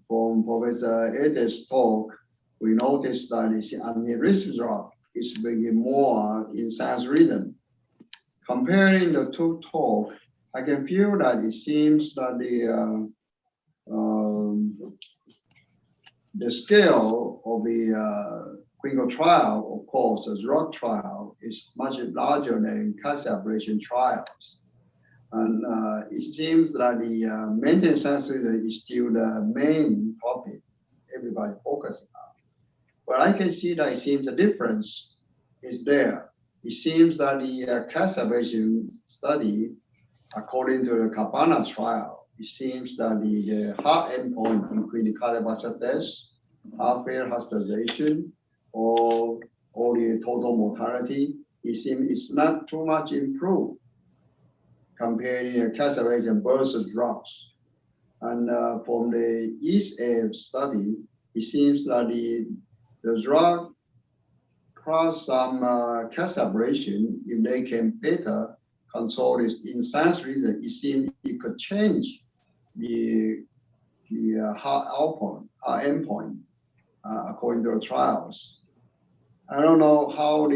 from Professor Goette's talk, we noticed that the antiarrhythmic drug is bringing more in sinus rhythm. Comparing the two talks, I can feel that it seems that the scale of the clinical trial, of course, the drug trial, is much larger than CAS ablation trials. And it seems that the maintenance sinus rhythm is still the main topic everybody focusing on. But I can see that it seems the difference is there. It seems that the CAS ablation study, according to the CABANA trial, it seems that the hard endpoint, including cardiovascular death, heart failure, hospitalization, or the total mortality, it seems it's not too much improved comparing the CAS ablation versus drugs. And from the EAST-AFNET study, it seems that the drug plus some CAS ablation, if they can better control this in sinus rhythm, it seems it could change the heart endpoint according to the trials. I don't know how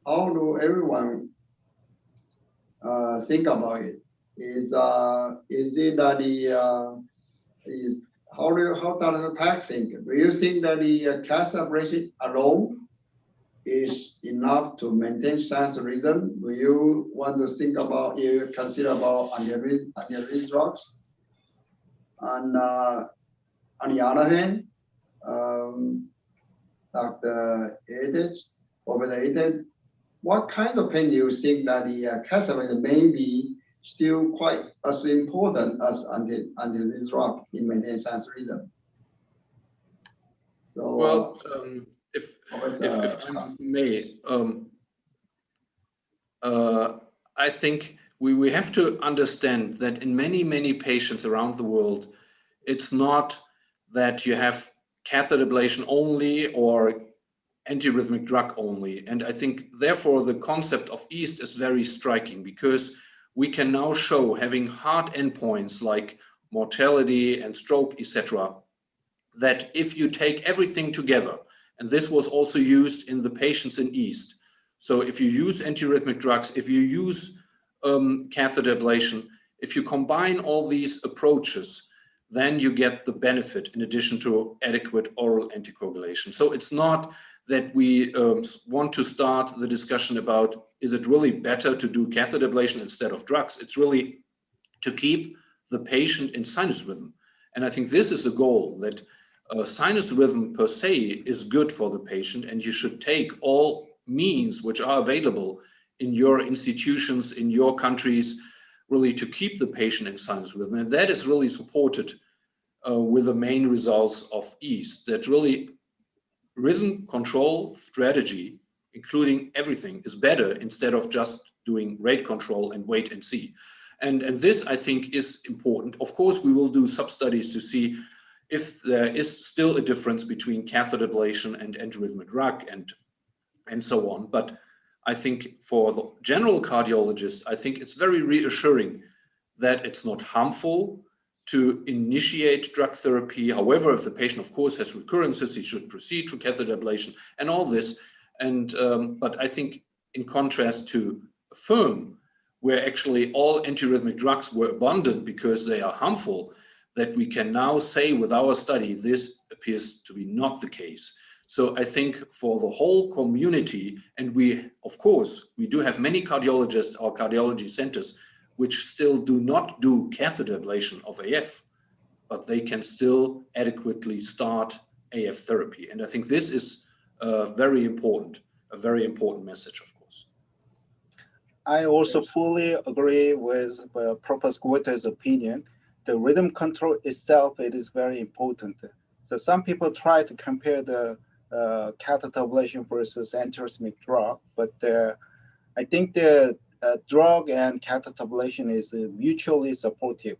how do everyone think about it? Is it that how does the Pak think? Do you think that the CAS ablation alone is enough to maintain sinus rhythm? Do you want to think about, you consider about antiarrhythmic drugs? And on the other hand, Dr. Professor Goette, what kinds of pain do you think that the CAS ablation may be still quite as important as antiarrhythmic drug in maintaining sinus rhythm? So, well, if I may, I think we have to understand that in many patients around the world, it's not that you have catheter ablation only or antiarrhythmic drug only. And I think, therefore, the concept of EAST is very striking, because we can now show, having hard endpoints like mortality and stroke, etc., that if you take everything together, and this was also used in the patients in EAST. So if you use antiarrhythmic drugs, if you use catheter ablation, if you combine all these approaches, then you get the benefit in addition to adequate oral anticoagulation. So it's not that we want to start the discussion about, is it really better to do catheter ablation instead of drugs? It's really to keep the patient in sinus rhythm. And I think this is the goal, that sinus rhythm per se is good for the patient, and you should take all means which are available in your institutions, in your countries, really to keep the patient in sinus rhythm. And that is really supported with the main results of EAST, that really rhythm control strategy, including everything, is better instead of just doing rate control and wait and see. And this, I think, is important. Of course, we will do sub-studies to see if there is still a difference between catheter ablation and antiarrhythmic drug and so on. But I think for the general cardiologist, I think it's very reassuring that it's not harmful to initiate drug therapy. However, if the patient, of course, has recurrences, he should proceed to catheter ablation and all this. And but I think, in contrast to AFFIRM, where actually all antiarrhythmic drugs were abandoned because they are harmful, that we can now say with our study, this appears to be not the case. So I think for the whole community, and we, of course, we do have many cardiologists or cardiology centers which still do not do catheter ablation of AF, but they can still adequately start AF therapy. And I think this is very important, a very important message, of course. I also fully agree with Prof Goette's opinion. The rhythm control itself, it is very important. So some people try to compare the catheter ablation versus antiarrhythmic drug, but I think the drug and catheter ablation is mutually supportive.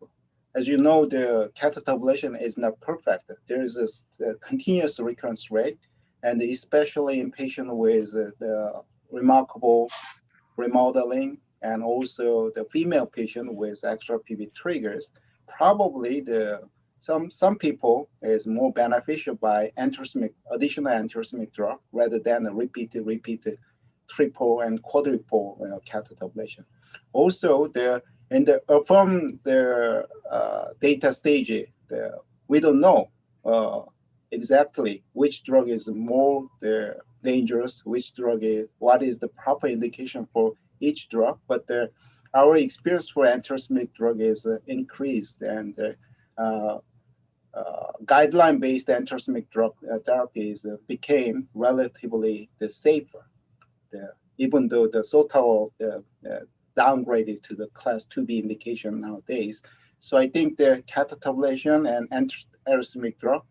As you know, the catheter ablation is not perfect. There is a continuous recurrence rate, and especially in patients with the remarkable remodeling and also the female patient with extra PV triggers, probably some people is more beneficial by additional antiarrhythmic drug rather than a repeated triple and quadruple catheter ablation. Also, from the data stage, we don't know exactly which drug is more dangerous, which drug what is the proper indication for each drug. But our experience for antiarrhythmic drug is increased, and guideline-based antiarrhythmic drug therapies became relatively safer. Even though the SOTAL downgraded to the class 2B indication nowadays. So I think the catheter ablation and antiarrhythmic drug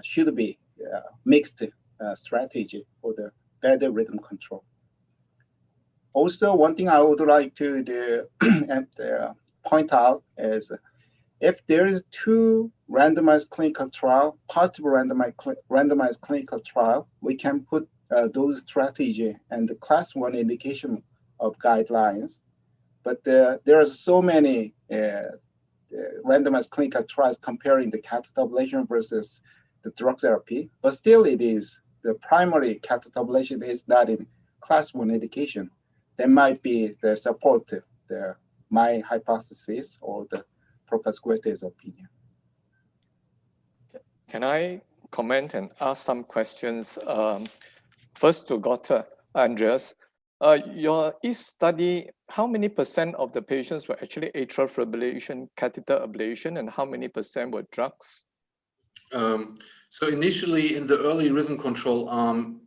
should be mixed strategy for the better rhythm control. Also, one thing I would like to point out is if there is two randomized clinical trial, positive randomized clinical trial, we can put those strategy and the class 1 indication of guidelines. But there are so many randomized clinical trials comparing the catheter ablation versus the drug therapy, but still it is the primary catheter ablation is not in class 1 indication. There might be the support, my hypothesis or the Professor Goette's opinion. Can I comment and ask some questions? First to Dr. Andreas. Your EAST study, how many % of the patients were actually atrial fibrillation catheter ablation and how many % were drugs? So initially in the early rhythm control arm,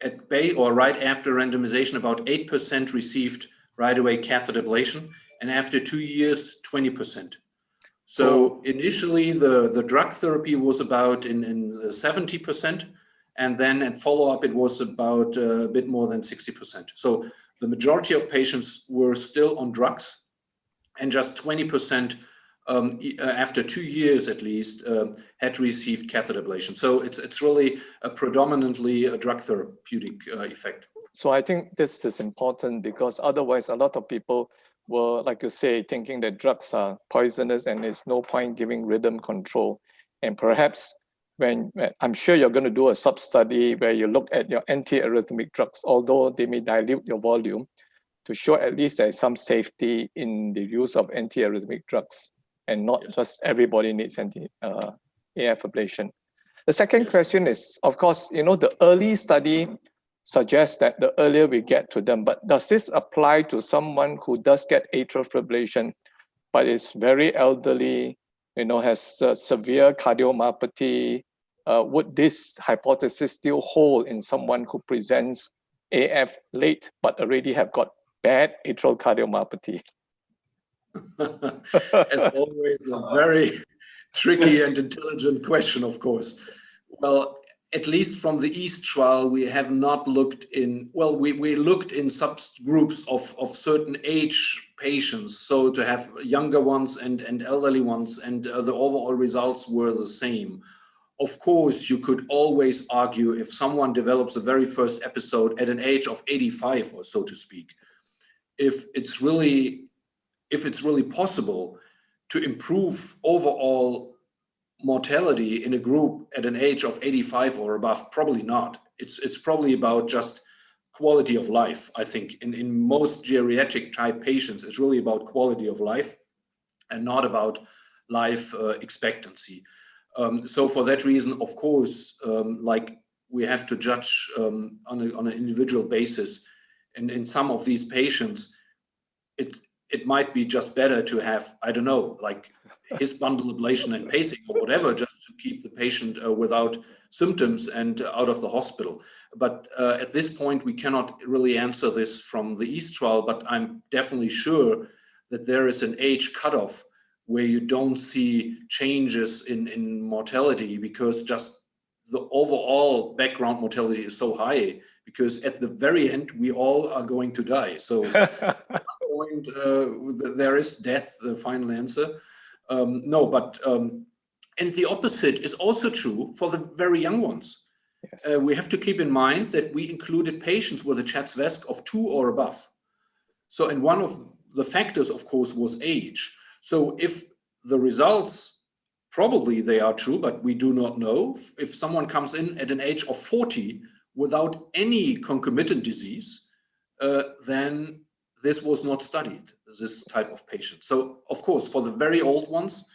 at bay or right after randomization, about 8% received right away catheter ablation, and after 2 years, 20%. So initially the drug therapy was about in 70%, and then at follow-up it was about a bit more than 60%. So the majority of patients were still on drugs, and just 20% after 2 years at least had received catheter ablation. So it's really predominantly a drug therapeutic effect. So I think this is important because otherwise a lot of people were, like you say, thinking that drugs are poisonous and there's no point giving rhythm control. And perhaps when I'm sure you're going to do a sub-study where you look at your antiarrhythmic drugs, although they may dilute your volume, to show at least there's some safety in the use of antiarrhythmic drugs and not just everybody needs AF ablation. The second question is, of course, you know, the early study suggests that the earlier we get to them, but does this apply to someone who does get atrial fibrillation, but is very elderly, you know, has severe cardiomyopathy? Would this hypothesis still hold in someone who presents AF late, but already have got bad atrial cardiomyopathy? As always, a very tricky and intelligent question, of course. Well, at least from the EAST trial, we have not looked in, well, we looked in subgroups of certain age patients. So to have younger ones and elderly ones, and the overall results were the same. Of course, you could always argue if someone develops the very first episode at an age of 85 or so to speak, if it's really possible to improve overall mortality in a group at an age of 85 or above, probably not. It's probably about just quality of life. I think in most geriatric type patients, it's really about quality of life and not about life expectancy. So for that reason, of course, like we have to judge on an individual basis. And in some of these patients, it might be just better to have, I don't know, like his bundle ablation and pacing or whatever, just to keep the patient without symptoms and out of the hospital. But at this point, we cannot really answer this from the EAST trial, but I'm definitely sure that there is an age cutoff where you don't see changes in mortality, because just the overall background mortality is so high, because at the very end, we all are going to die. So there is death, the final answer. And the opposite is also true for the very young ones. Yes. We have to keep in mind that we included patients with a CHFrEF of 2 or above. So, and one of the factors, of course, was age. So if the results, probably they are true, but we do not know. If someone comes in at an age of 40 without any concomitant disease, then this was not studied, this type of patient. So, of course, for the very old ones,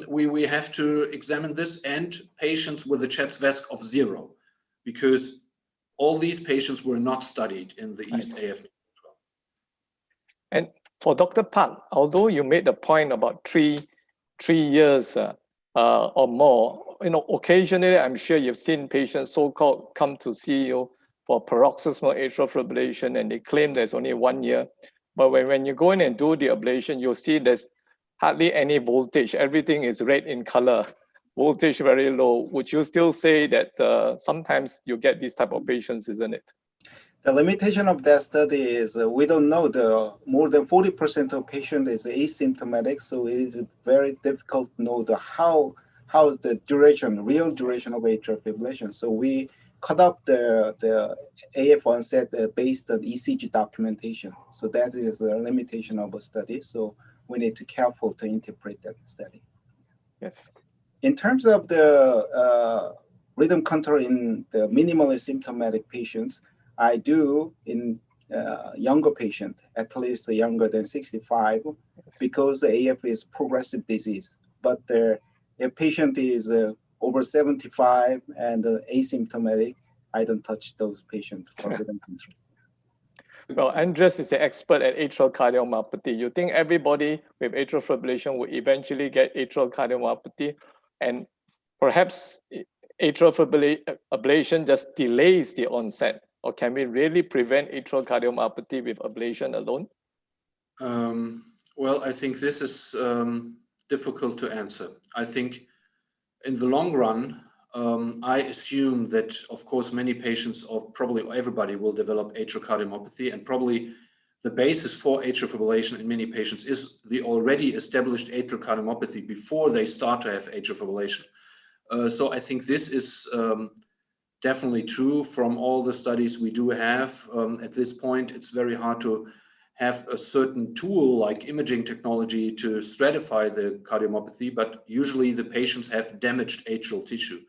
we have to examine this, and patients with a CHFrEF of 0, because all these patients were not studied in the EAST-AFNET trial. And for Dr. Pak, although you made the point about three years or more, occasionally I'm sure you've seen patients so-called come to see you for paroxysmal atrial fibrillation, and they claim there's only 1 year. But when you go in and do the ablation, you'll see there's hardly any voltage. Everything is red in color, voltage very low. Would you still say that sometimes you get these type of patients, isn't it? The limitation of that study is we don't know more than 40% of patients is asymptomatic, so it is very difficult to know how is the duration, real duration of atrial fibrillation. So we cut up the AF onset based on ECG documentation. So that is a limitation of a study. So we need to be careful to interpret that study. Yes. In terms of the rhythm control in the minimally symptomatic patients, I do in younger patient, at least younger than 65, Yes. because the AF is progressive disease. But if patient is over 75 and asymptomatic, I don't touch those patients for rhythm control. Well, Andreas is an expert at atrial cardiomyopathy. You think everybody with atrial fibrillation will eventually get atrial cardiomyopathy, and perhaps atrial ablation just delays the onset? Or can we really prevent atrial cardiomyopathy with ablation alone? Well, I think this is difficult to answer. I think in the long run, I assume that, of course, many patients, or probably everybody, will develop atrial cardiomyopathy, and probably the basis for atrial fibrillation in many patients is the already established atrial cardiomyopathy before they start to have atrial fibrillation. So I think this is definitely true from all the studies we do have. At this point, it's very hard to have a certain tool like imaging technology to stratify the cardiomyopathy, but usually the patients have damaged atrial tissue.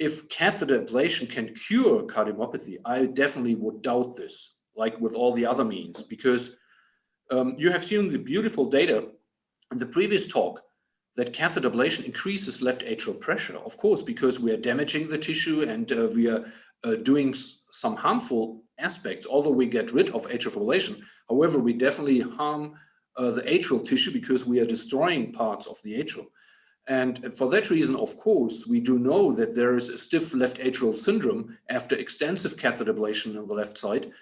If catheter ablation can cure cardiomyopathy, I definitely would doubt this, like with all the other means, because you have seen the beautiful data in the previous talk that catheter ablation increases left atrial pressure, of course, because we are damaging the tissue and we are doing some harmful aspects, although we get rid of atrial fibrillation. However, we definitely harm the atrial tissue because we are destroying parts of the atrium. And for that reason, of course, we do know that there is a stiff left atrial syndrome after extensive catheter ablation on the left side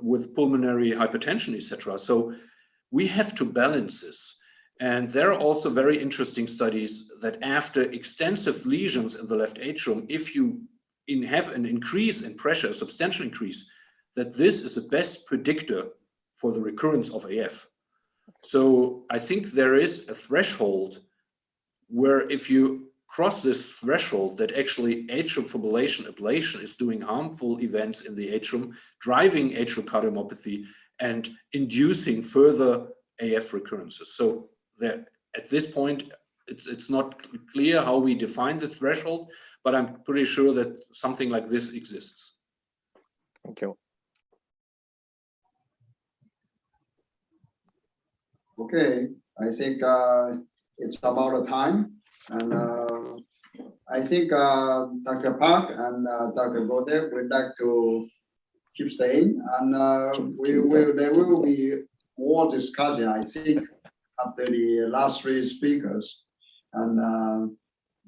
with pulmonary hypertension, etc. So we have to balance this. And there are also very interesting studies that after extensive lesions in the left atrium, if you have an increase in pressure, a substantial increase, that this is the best predictor for the recurrence of AF. So I think there is a threshold where if you cross this threshold that actually atrial fibrillation ablation is doing harmful events in the atrium, driving atrial cardiomyopathy and inducing further AF recurrences. So there, at this point, it's not clear how we define the threshold, but I'm pretty sure that something like this exists. Thank you. Okay, I think it's about a time, and I think Dr. Pak and Dr. Goette would like to keep staying, and there will be more discussion, I think, after the last three speakers, and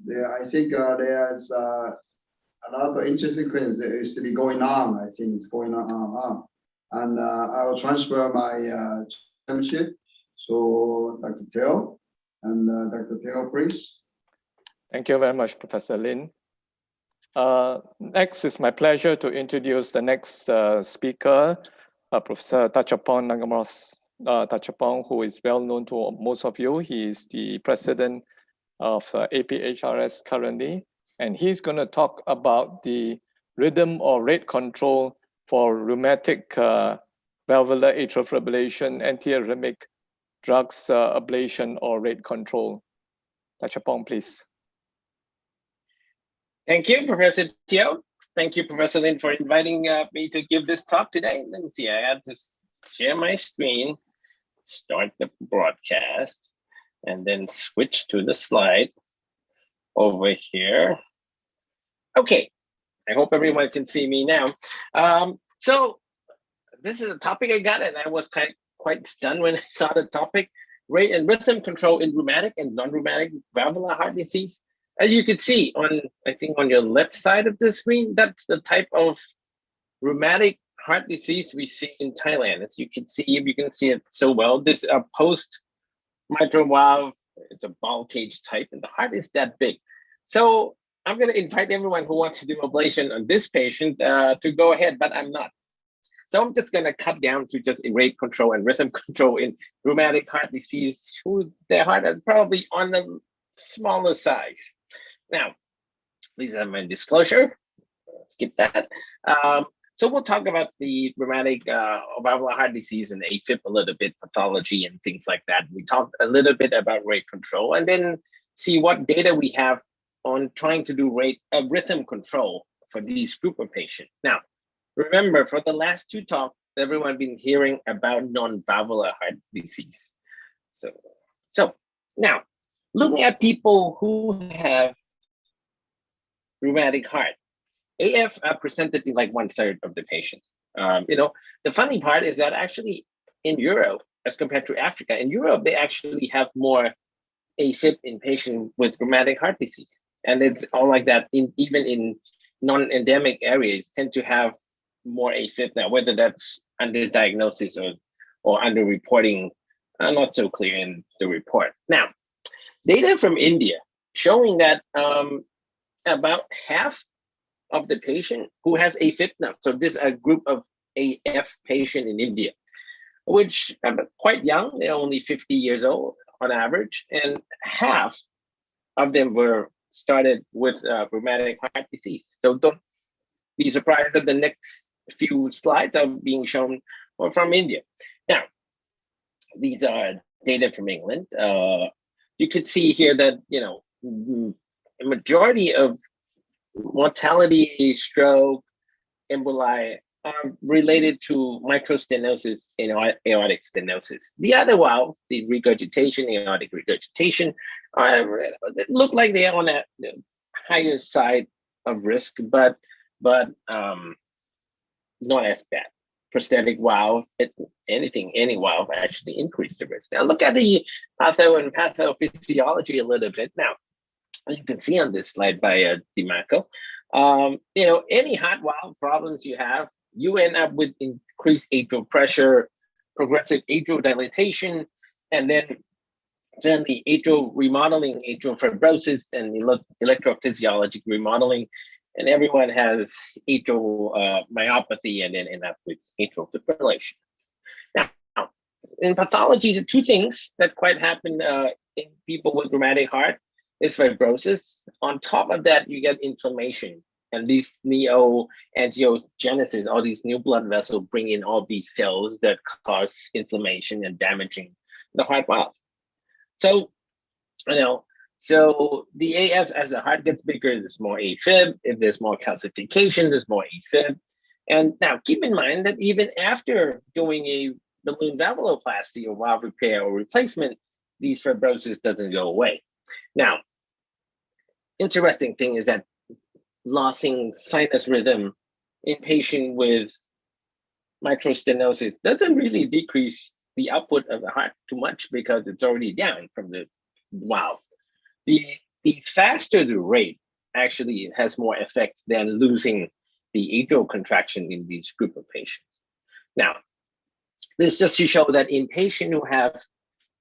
I think there's a lot of interesting questions that is to be going on. I think it's going on. And I will transfer my chairmanship. So Dr. Teo and Dr. Teo, please. Thank you very much, Professor Lin. Next, it's my pleasure to introduce the next speaker, Professor Tachapong Ngarmukos. Tachapong, who is well known to most of you. He is the president of APHRS currently, and he's going to talk about the rhythm or rate control for rheumatic valvular atrial fibrillation, antiarrhythmic drugs, ablation, or rate control. Tachapong, please. Thank you, Professor Teo. Thank you, Professor Lin, for inviting me to give this talk today. Let me see, I have to share my screen, start the broadcast, and then switch to the slide over here. Okay, I hope everyone can see me now. So this is a topic I got, and I was quite stunned when I saw the topic, rate and rhythm control in rheumatic and non-rheumatic valvular heart disease. As you can see on, I think on your left side of the screen, that's the type of rheumatic heart disease we see in Thailand. As you can see, if you can see it so well, this post mitral valve, it's a ball cage type, and the heart is that big. So I'm going to invite everyone who wants to do ablation on this patient to go ahead, but I'm not. So I'm just going to cut down to just rate control and rhythm control in rheumatic heart disease, who their heart is probably on the smaller size. Now, these are my disclosure. Skip that. So we'll talk about the rheumatic valvular heart disease and AFib a little bit, pathology and things like that. We talked a little bit about rate control, and then see what data we have on trying to do rhythm control for these group of patients. Now, remember, for the last two talks, everyone been hearing about non-valvular heart disease. So now, looking at people who have rheumatic heart, AF are presented in like 1/3 of the patients. You know, the funny part is that actually in Europe, as compared to Africa, in Europe, they actually have more AFib in patients with rheumatic heart disease. And it's all like that, even in non-endemic areas, tend to have more AFib now, whether that's under diagnosis or under reporting, not so clear in the report. Now, data from India showing that about half of the patient who has AFib now, so this is a group of AF patient in India, which are quite young, they're only 50 years old on average, and half of them were started with rheumatic heart disease. So don't be surprised that the next few slides are being shown from India. Now, these are data from England. You could see here that, you know, a majority of mortality, stroke, emboli are related to mitral stenosis and aortic stenosis. The other valve, the regurgitation, aortic regurgitation, look like they are on a higher side of risk, but not as bad. Prosthetic valve, any valve actually increase the risk. Now look at the patho and pathophysiology a little bit. Now, you can see on this slide by DiMarco, you know, any heart valve problems you have, you end up with increased atrial pressure, progressive atrial dilatation, and then the atrial remodeling, atrial fibrosis, and electrophysiologic remodeling. And everyone has atrial myopathy and then end up with atrial fibrillation. Now, in pathology, the two things that quite happen in people with rheumatic heart is fibrosis. On top of that, you get inflammation. And these neo-angiogenesis, all these new blood vessels bring in all these cells that cause inflammation and damaging the heart valve. So, you know, so the AF, as the heart gets bigger, there's more AFib. If there's more calcification, there's more AFib. And now keep in mind that even after doing a balloon valvuloplasty or valve repair or replacement, these fibrosis doesn't go away. Now, interesting thing is that losing sinus rhythm in patient with mitral stenosis doesn't really decrease the output of the heart too much because it's already down from the valve. The the faster the rate actually has more effects than losing the atrial contraction in these group of patients. Now, this just to show that in patients who have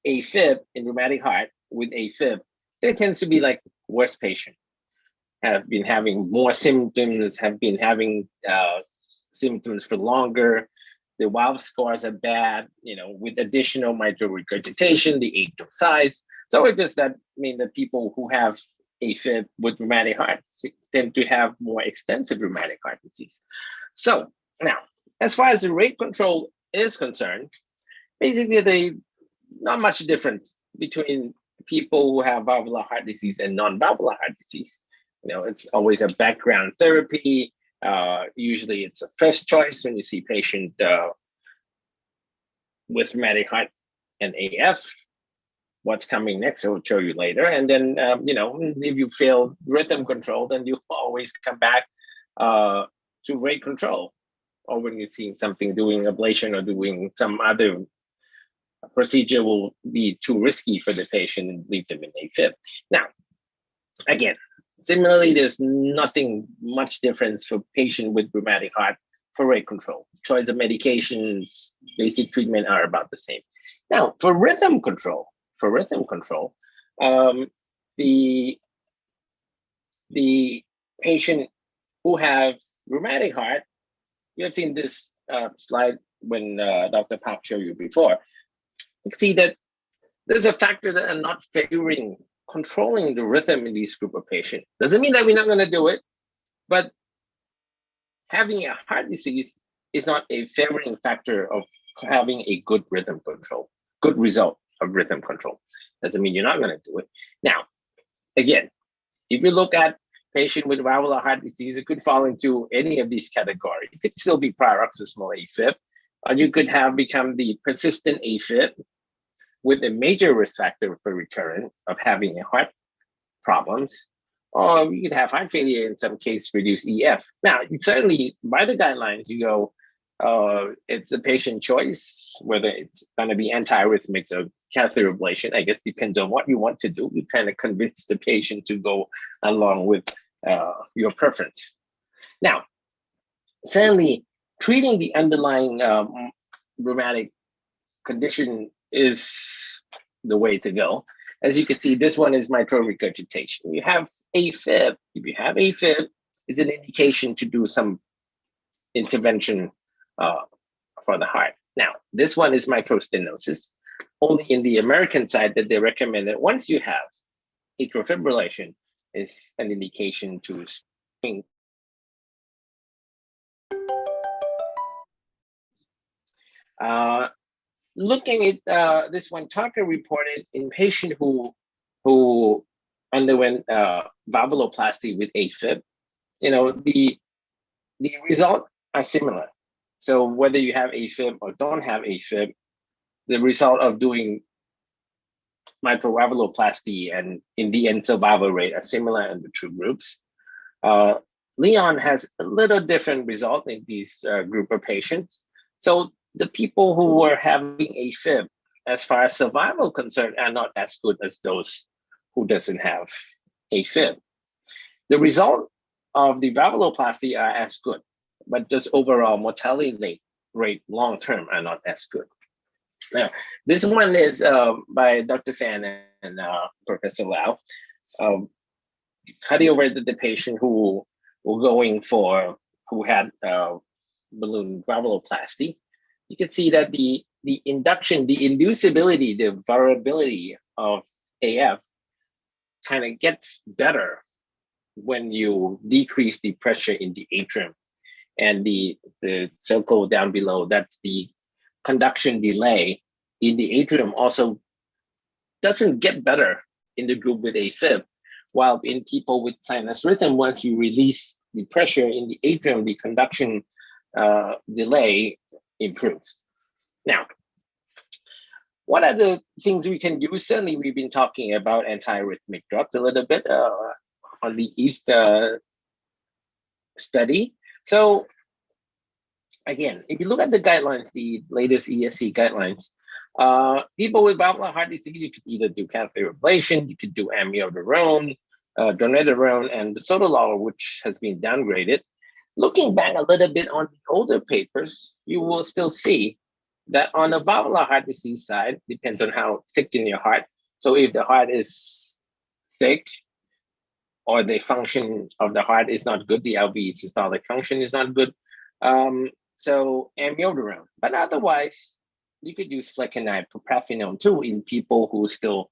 AFib in rheumatic heart with AFib, there tends to be like worse patient, have been having more symptoms, have been having symptoms for longer. The valve scores are bad, with additional mitral regurgitation, the atrial size. So it does that mean that people who have AFib with rheumatic heart tend to have more extensive rheumatic heart disease. So now, as far as the rate control is concerned, basically not much difference between people who have valvular heart disease and non-valvular heart disease. It's always a background therapy. Usually it's a first choice when you see patient with rheumatic heart and AF. What's coming next, I'll show you later. And then, if you fail rhythm control, then you always come back to rate control. Or when you're seeing something doing ablation or doing some other procedure will be too risky for the patient and leave them in AFib. Now, again, similarly, there's nothing much difference for patient with rheumatic heart for rate control. Choice of medications, basic treatment are about the same. Now, for rhythm control, the patient who have rheumatic heart, you have seen this slide when Dr. Pak showed you before. You see that there's a factor that are not favoring controlling the rhythm in these group of patients. Doesn't mean that we're not going to do it, but having a heart disease is not a favoring factor of having a good rhythm control, good result of rhythm control. Doesn't mean you're not going to do it. Now, again, if you look at patient with valvular heart disease, it could fall into any of these categories. It could still be paroxysmal AFib, or you could have become the persistent AFib with a major risk factor for recurrent of having a heart problems, or you could have heart failure, in some case, reduced EF. Now, certainly by the guidelines, you go, it's a patient choice, whether it's going to be antiarrhythmics or catheter ablation. I guess depends on what you want to do. You kind of convince the patient to go along with your preference. Now, certainly treating the underlying rheumatic condition is the way to go. As you can see, this one is mitral regurgitation. You have AFib. If you have AFib, it's an indication to do some intervention for the heart. Now, this one is mitral stenosis. Only in the American side that they recommend that once you have atrial fibrillation is an indication to screen. Looking at this one, Tucker reported in patient who underwent valvuloplasty with AFib, the result are similar. So whether you have AFib or don't have AFib, the result of doing mitral valvuloplasty and in the end survival rate are similar in the two groups. Leon has a little different result in these group of patients. So the people who were having AFib, as far as survival concerned, are not as good as those who doesn't have AFib. The result of the valvuloplasty are as good, but just overall mortality rate long-term are not as good. Now, this one is by Dr. Fan and Professor Lau. Cardioverted the patient who had balloon valvuloplasty. You can see that the inducibility, the variability of AF kind of gets better when you decrease the pressure in the atrium. And the circle down below, that's the conduction delay in the atrium, also doesn't get better in the group with AFib, while in people with sinus rhythm, once you release the pressure in the atrium, the conduction delay improves. Now, what are the things we can do? Certainly, we've been talking about antiarrhythmic drugs a little bit on the EAST study. So again, if you look at the guidelines, the latest ESC guidelines, people with valvular heart disease, you could either do catheter ablation, you could do amiodarone, dronedarone and the sotalol, which has been downgraded. Looking back a little bit on the older papers, you will still see that on the valvular heart disease side, depends on how thick in your heart. So if the heart is thick or the function of the heart is not good, the LV systolic function is not good, so amiodarone. But otherwise, you could use flecainide, propafenone too in people who still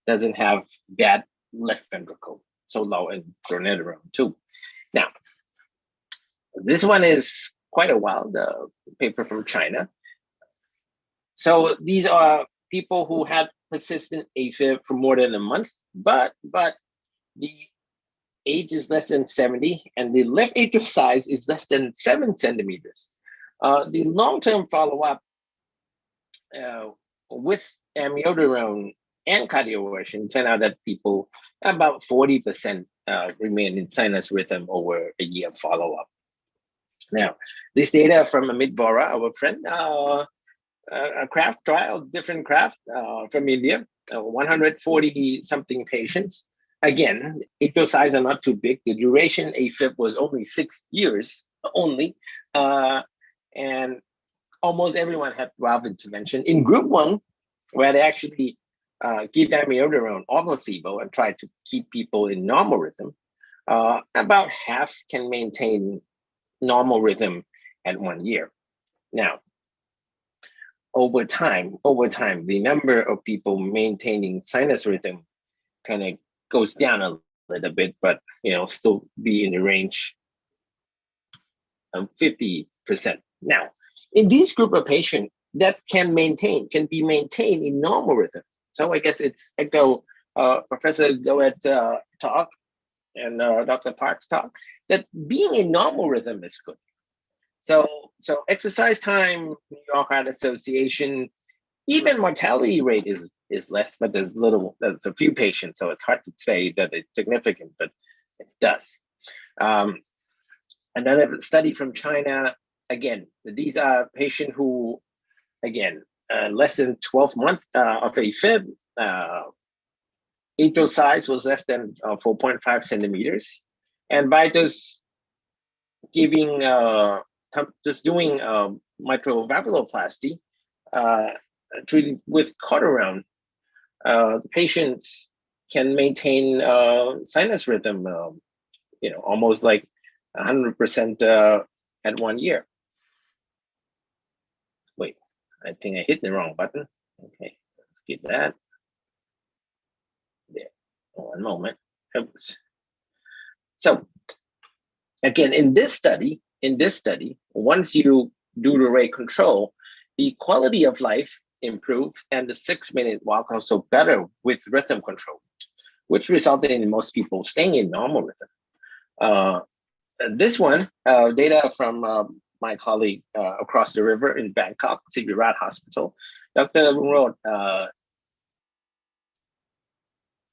doesn't have bad left ventricle, so low and dronedarone too. Now, this one is quite a while, the paper from China. So these are people who had persistent AFib for more than a month, but the age is less than 70 and the left atrial size is less than 7 centimeters. The long-term follow-up with amiodarone and cardioversion turned out that people, about 40% remain in sinus rhythm over a year follow-up. Now, this data from Amit Vora, our friend, a craft trial, different craft from India, 140 something patients. Again, atrial size are not too big. The duration AFib was only 6 years only, and almost everyone had valve intervention. In group 1, where they actually give amiodarone or placebo and try to keep people in normal rhythm, about half can maintain normal rhythm at 1 year. Now, over time, the number of people maintaining sinus rhythm kind of goes down a little bit, but still be in the range of 50%. Now, in this group of patients that can be maintained in normal rhythm. So I guess it's echo Professor Goette talk and Dr. Park's talk, that being in normal rhythm is good. So exercise time, New York Heart Association, even mortality rate is less, but there's a few patients, so it's hard to say that it's significant, but it does. Another study from China, again, these are patients who, again, less than 12 months of AFib, atrial size was less than 4.5 centimeters. And by just doing mitral valvuloplasty, treated with cortisone, the patients can maintain sinus rhythm, almost like 100% at 1 year. Wait, I think I hit the wrong button. Okay, let's get that. There, 1 moment. Oops. So again, in this study, once you do the rate control, the quality of life improved and the 6-minute walk also better with rhythm control, which resulted in most people staying in normal rhythm. This one, data from my colleague across the river in Bangkok, Sibirat Hospital, Dr. wrote,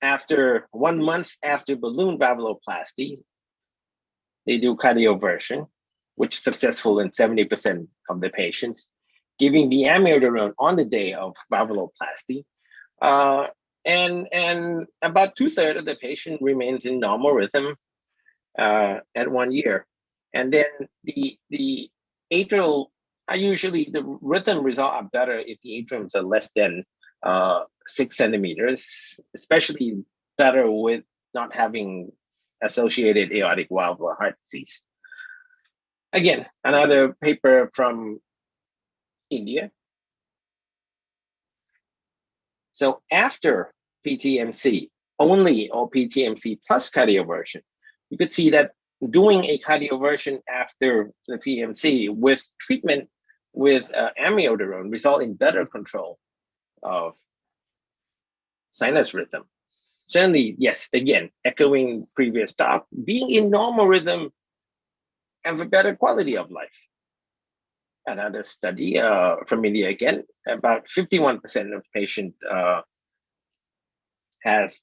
after 1 month after balloon valvuloplasty, they do cardioversion, which is successful in 70% of the patients, giving the amiodarone on the day of valvuloplasty. And about 2/3 of the patient remains in normal rhythm at 1 year. And then the atrial, usually the rhythm results are better if the atriums are less than 6 centimeters, especially better with not having associated aortic valvular heart disease. Again, another paper from India. So after PTMC only or PTMC plus cardioversion, you could see that doing a cardioversion after the PMC with treatment with amiodarone result in better control of sinus rhythm. Certainly, yes, again, echoing previous talk, being in normal rhythm have a better quality of life. Another study from India again, about 51% of patients has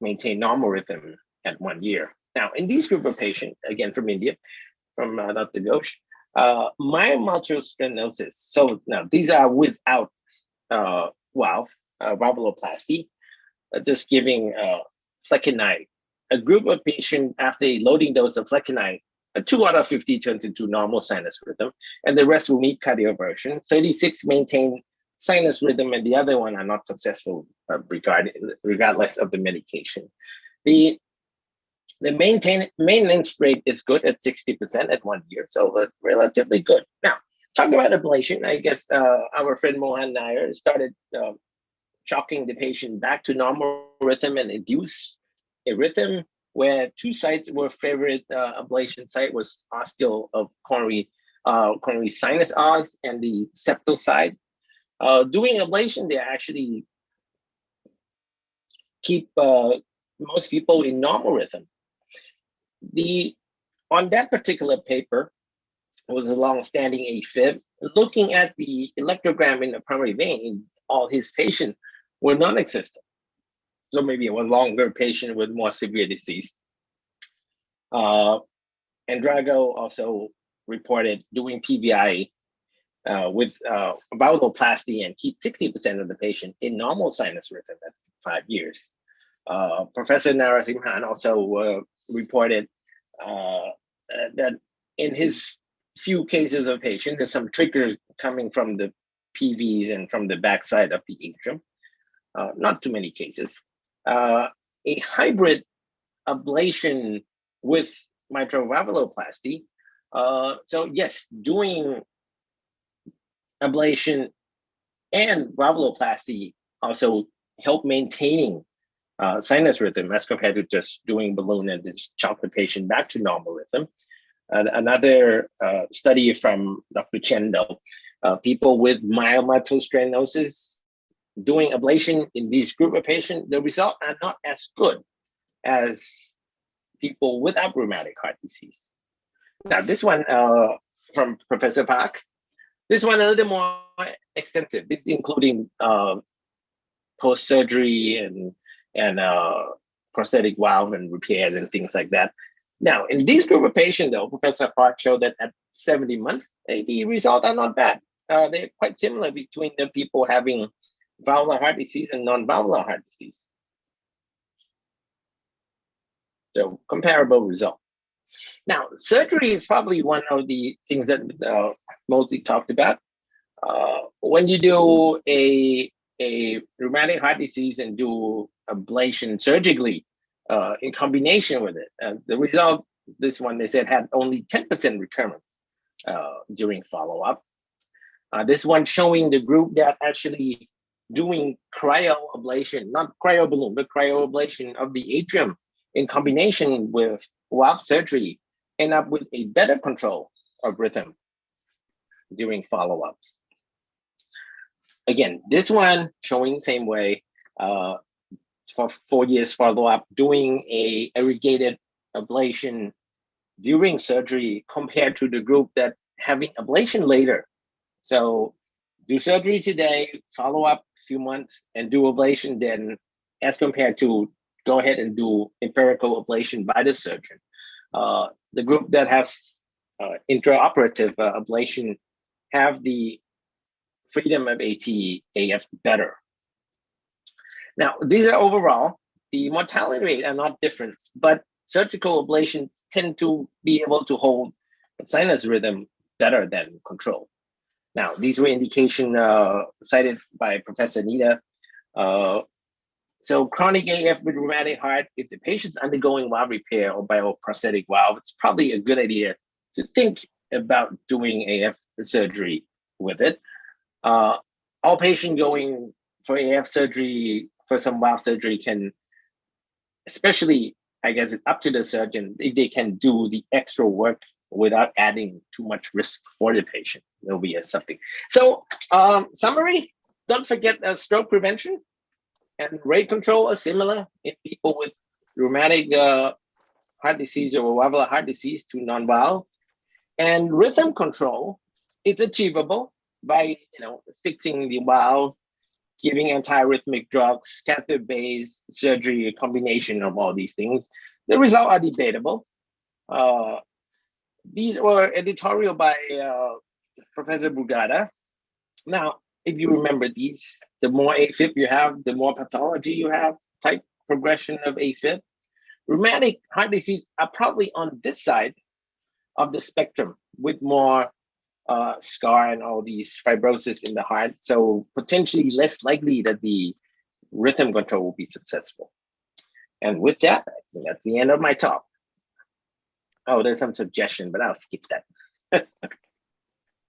maintained normal rhythm at 1 year. Now, in this group of patients, again from India, from Dr. Ghosh, myomultiple stenosis. So now these are without valvuloplasty. just giving flecainide. A group of patients after a loading dose of flecainide, 2 out of 50 turns into normal sinus rhythm, and the rest will need cardioversion. 36 maintain sinus rhythm, and the other one are not successful regardless of the medication. The maintenance rate is good at 60% at 1 year, so relatively good. Now, talking about ablation, I guess our friend Mohan Nair started shocking the patient back to normal rhythm and induce a rhythm where 2 sites were favorite ablation site was ostial of coronary sinus os and the septal side. Doing ablation, they actually keep most people in normal rhythm. On that particular paper was a long-standing AFib. Looking at the electrogram in the primary vein in all his patients were non-existent. So maybe a longer patient with more severe disease. Andrago also reported doing PVI with valvuloplasty and keep 60% of the patient in normal sinus rhythm at 5 years. Professor Narasimhan also reported that in his few cases of patients, there's some trigger coming from the PVs and from the backside of the atrium. Not too many cases. A hybrid ablation with mitral valvuloplasty. So yes, doing ablation and valvuloplasty also help maintaining sinus rhythm as compared to just doing balloon and just shock the patient back to normal rhythm. Another study from Dr. Chendo, people with mild mitral stenosis, doing ablation in these group of patients, the results are not as good as people without rheumatic heart disease. Now, this one from Professor Pak, this one a little more extensive. It's including post-surgery and prosthetic valve and repairs and things like that. Now, in this group of patients, though, Professor Park showed that at 70 months, the results are not bad. They're quite similar between the people having valvular heart disease and non-valvular heart disease. So comparable result. Now, surgery is probably one of the things that mostly talked about. When you do a rheumatic heart disease and do ablation surgically in combination with it, the result, this one they said had only 10% recurrence during follow-up. This one showing the group that actually doing cryoablation, not cryoballoon, but cryoablation of the atrium in combination with valve surgery, end up with a better control of rhythm during follow-ups. Again, this one showing the same way for 4 years follow-up, doing a irrigated ablation during surgery compared to the group that having ablation later. So do surgery today, follow up a few months and do ablation then, as compared to go ahead and do empirical ablation by the surgeon. The group that has intraoperative ablation have the freedom of AT-AF better. Now, these are overall, the mortality rate are not different, but surgical ablations tend to be able to hold sinus rhythm better than control. Now, these were indication cited by Professor Nida. So chronic AF with rheumatic heart, if the patient's undergoing valve repair or bioprosthetic valve, it's probably a good idea to think about doing AF surgery with it. All patients going for AF surgery, for some valve surgery can, especially, I guess it's up to the surgeon, if they can do the extra work without adding too much risk for the patient. There'll be something. So summary, don't forget stroke prevention and rate control are similar in people with rheumatic heart disease or valvular heart disease to non-valve. And rhythm control, it's achievable by fixing the valve, giving antiarrhythmic drugs, catheter-based surgery, a combination of all these things. The results are debatable. These were editorial by Professor Brugada. Now, if you remember these, the more AFib you have, the more pathology you have. type progression of AFib. Rheumatic heart disease are probably on this side of the spectrum with more scar and all these fibrosis in the heart. So potentially less likely that the rhythm control will be successful. And with that, I think that's the end of my talk. Oh, there's some suggestion, but I'll skip that.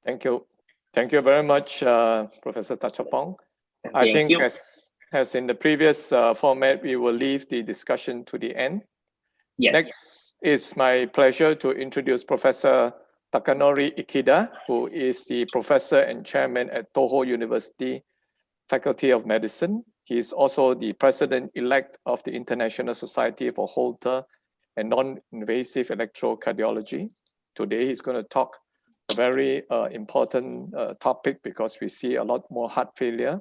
Thank you. Thank you very much, Professor Tachapong. I think as in the previous format, we will leave the discussion to the end. Yes. Next, it's my pleasure to introduce Professor Takanori Ikeda, who is the professor and chairman at Toho University Faculty of Medicine. He is also the president-elect of the International Society for Holter and Non-Invasive Electrocardiology. Today, he's going to talk a very important topic because we see a lot more heart failure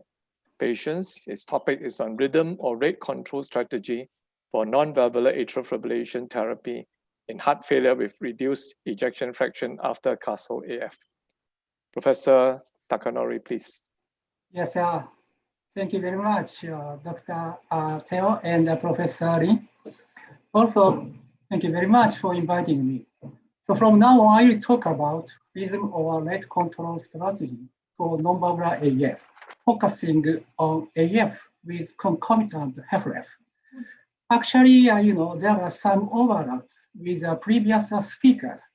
patients. His topic is on rhythm or rate control strategy for non-valvular atrial fibrillation therapy in heart failure with reduced ejection fraction after castle AF. Professor Takanori, please. Yes, thank you very much, Dr. Theo and Professor Lee. Also, thank you very much for inviting me. So from now on, I will talk about rhythm or rate control strategy for non-valvular AF, focusing on AF with concomitant HFrEF. Actually, there are some overlaps with previous speakers.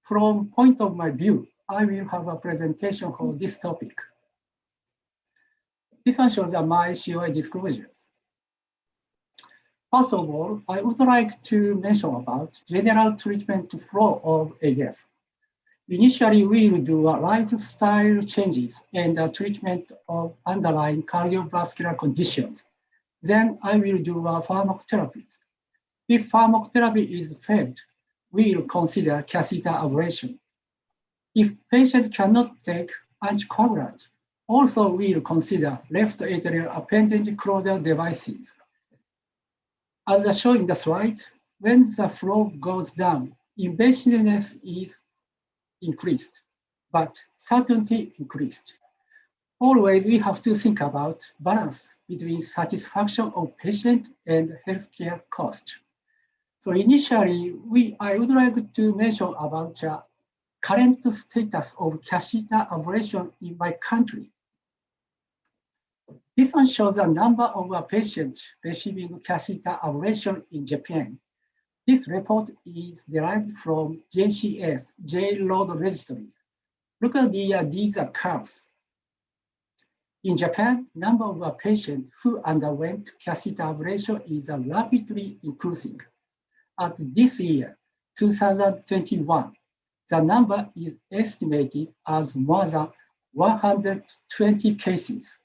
From point of my view, I will have a presentation for this topic. This one shows my COA disclosures. First of all, I would like to mention about general treatment flow of AF. Initially, we will do lifestyle changes and treatment of underlying cardiovascular conditions. Then I will do pharmacotherapy. If pharmacotherapy is failed, we will consider catheter ablation. If patient cannot take anticoagulant, also we will consider left atrial appendage closure devices. As shown in the slide, when the flow goes down, invasiveness is increased, but certainty increased. Always we have to think about balance between satisfaction of patient and healthcare cost. So initially, I would like to mention about current status of catheter ablation in my country. This one shows the number of patients receiving catheter ablation in Japan. This report is derived from JCS, J-Load registries. Look at these curves. In Japan, number of patients who underwent catheter ablation is rapidly increasing. At this year, 2021, the number is estimated as more than 120 cases.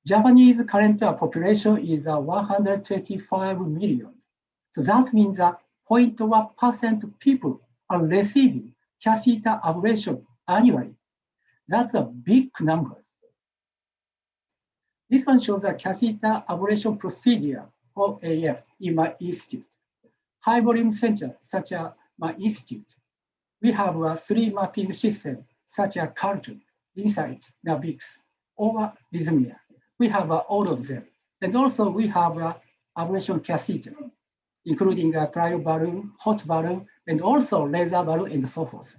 Japanese current population is 125 million. So that means that 0.1% of people are receiving catheter ablation annually. That's a big number. This one shows a catheter ablation procedure of AF in my institute. High volume center, such as my institute. We have a 3 mapping system, such as Carlton, Insight, Navix, or Rhythmia. We have all of them. And also we have ablation catheter, including a cryo balloon, hot balloon, and also laser balloon and so forth.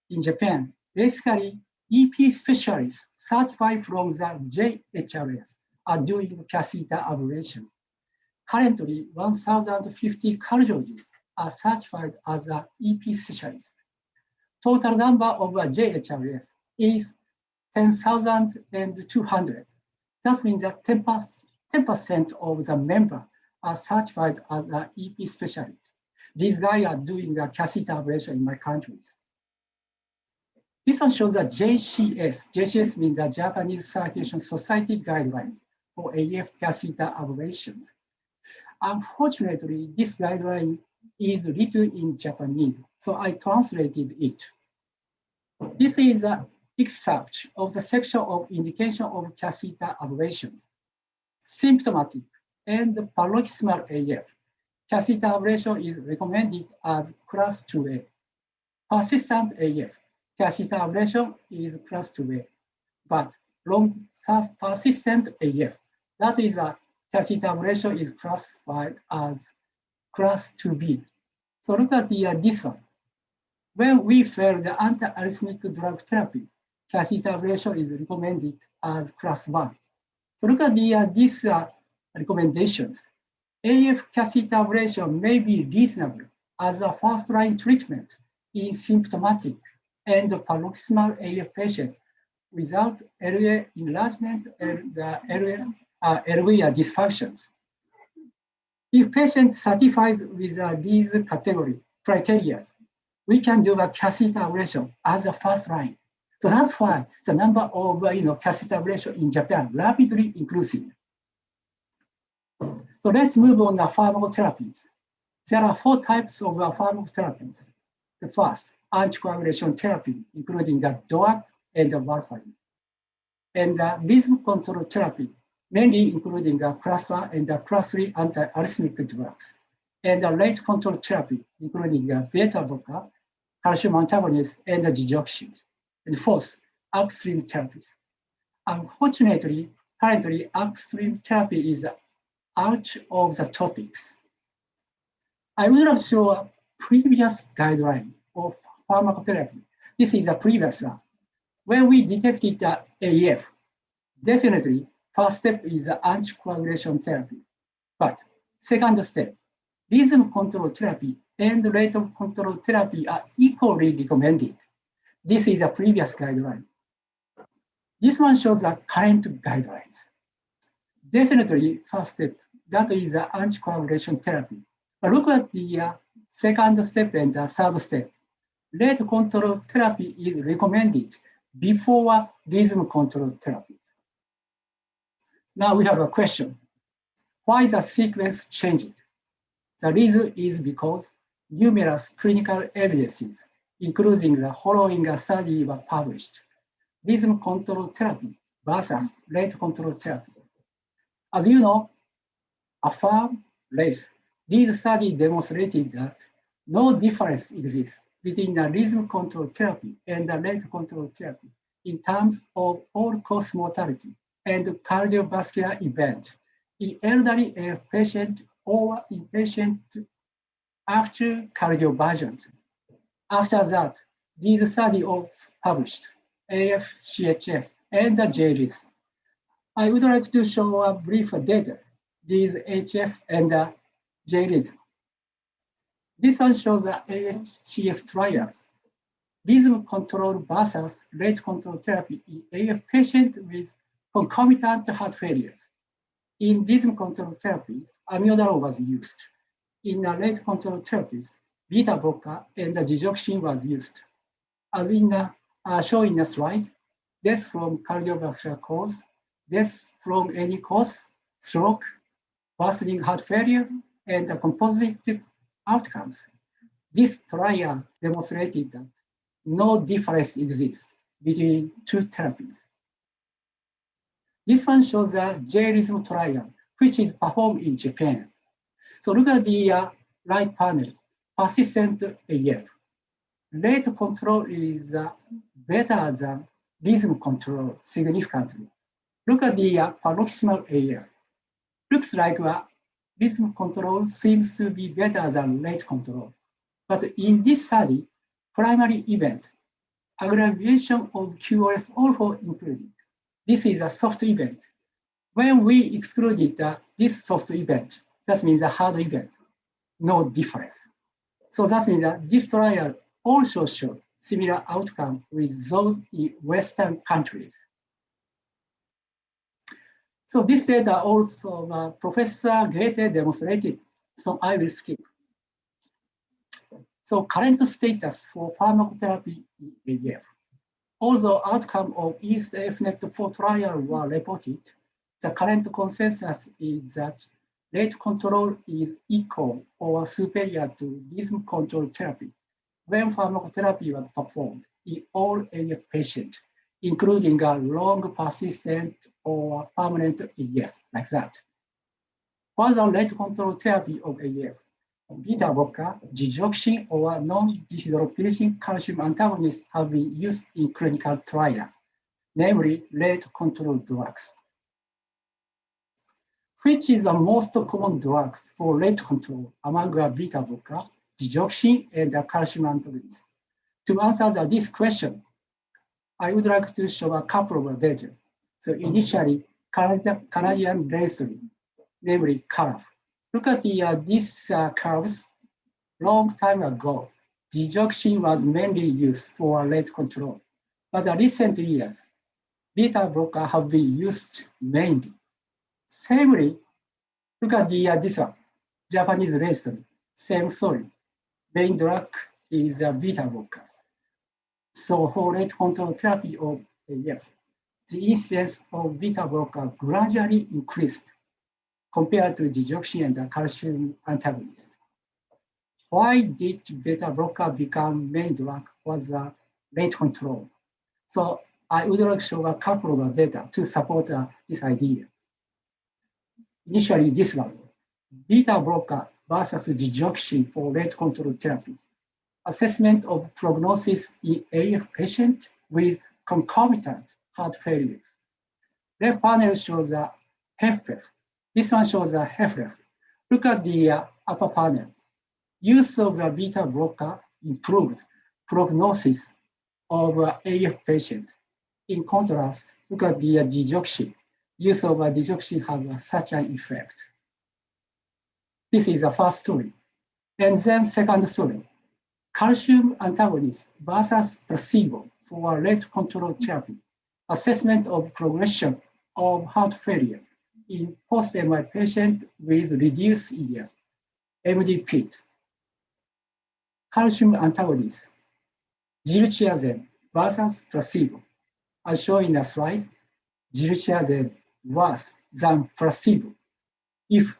In Japan, basically, EP specialists certified from the JHRS are doing catheter ablation. Currently, 1,050 cardiologists are certified as an EP specialist. Total number of JHRS is 10,200. That means that 10% of the members are certified as an EP specialist. These guys are doing a catheter ablation in my countries. This one shows a JCS. JCS means the Japanese Circulation Society guidelines for AF catheter ablations. Unfortunately, this guideline is written in Japanese, so I translated it. This is an excerpt of the section of indication of catheter ablations. Symptomatic and paroxysmal AF. Catheter ablation is recommended as class 2A. Persistent AF. Catheter ablation is class 2A. But long persistent AF, that is a catheter ablation is classified as class 2B. So look at this one. When we fail the antiarrhythmic drug therapy, catheter ablation is recommended as class 1. So look at these recommendations. AF catheter ablation may be reasonable as a first-line treatment in symptomatic and paroxysmal AF patient without LA enlargement and LA dysfunctions. If patient satisfies with these criteria, we can do a catheter ablation as a first line. So that's why the number of catheter ablation in Japan rapidly increasing. So let's move on to pharmacotherapies. There are 4 types of pharmacotherapies. The first, anticoagulation therapy, including DOAC and warfarin. And rhythm control therapy, mainly including class 1 and class 3 antiarrhythmic drugs. And rate control therapy, including beta blocker, calcium antagonists, and digoxin. And fourth, upstream therapies. Unfortunately, currently upstream therapy is out of the topics. I would like to show a previous guideline of pharmacotherapy. This is a previous one. When we detected the AF, definitely first step is the anticoagulation therapy. But second step, rhythm control therapy and rate of control therapy are equally recommended. This is a previous guideline. This one shows the current guidelines. Definitely first step, that is the anticoagulation therapy. But look at the second step and the third step. Rate control therapy is recommended before rhythm control therapy. Now we have a question. Why the sequence changes? The reason is because numerous clinical evidences, including the following study, were published. Rhythm control therapy versus rate control therapy. As you know, AFFIRM, RACE, these studies demonstrated that no difference exists between the rhythm control therapy and the rate control therapy in terms of all-cause mortality and cardiovascular event in elderly AF patient or in patient after cardioversion. After that, these studies were published, AF, CHF, and the JRhythm. I would like to show a brief data, these HF and the JRhythm. This one shows the AHCF trials, rhythm control versus rate control therapy in AF patient with concomitant heart failures. In rhythm control therapies, amiodarone was used. In rate control therapies, beta blocker and the digoxin was used. As in shown in the slide, death from cardiovascular cause, death from any cause, stroke, worsening heart failure, and the composite outcomes. This trial demonstrated that no difference exists between 2 therapies. This one shows the JRhythm trial, which is performed in Japan. So look at the right panel, persistent AF. Rate control is better than rhythm control significantly. Look at the paroxysmal AF. Looks like rhythm control seems to be better than rate control. But in this study, primary event, aggravation of QoS also included. This is a soft event. When we excluded this soft event, that means a hard event, no difference. So that means that this trial also showed similar outcome with those in Western countries. So this data also Professor Goette demonstrated, so I will skip. So current status for pharmacotherapy in AF. Although outcome of EAST-AFNET 4 trial were reported, the current consensus is that rate control is equal or superior to rhythm control therapy when pharmacotherapy was performed in all AF patients, including a long persistent or permanent AF, like that. For the rate control therapy of AF, beta blocker, digoxin, or non-dehydropyridine calcium antagonists have been used in clinical trial, namely rate control drugs. Which is the most common drugs for rate control among beta blocker, digoxin, and calcium antagonist? To answer this question, I would like to show a couple of data. So initially, Canadian wrestling, namely CARF. Look at these curves. Long time ago, digoxin was mainly used for rate control. But in recent years, beta blocker have been used mainly. Samely, look at this one, Japanese wrestling, same story. Main drug is beta blockers. So for rate control therapy of AF, the incidence of beta blocker gradually increased compared to digoxin and calcium antagonists. Why did beta blocker become main drug was rate control? So I would like to show a couple of data to support this idea. Initially, this one, beta blocker versus digoxin for rate control therapies. Assessment of prognosis in AF patient with concomitant heart failures. Left panel shows a HFrEF. This one shows a HFrEF. Look at the upper panels. Use of a beta blocker improved prognosis of AF patient. In contrast, look at the digoxin. Use of digoxin has such an effect. This is the first story. And then second story. Calcium antagonist versus placebo for rate control therapy. Assessment of progression of heart failure in post-MI patient with reduced EF, MD-PIT. Calcium antagonist, gilteriazine versus placebo. As shown in the slide, gilteriazine worse than placebo if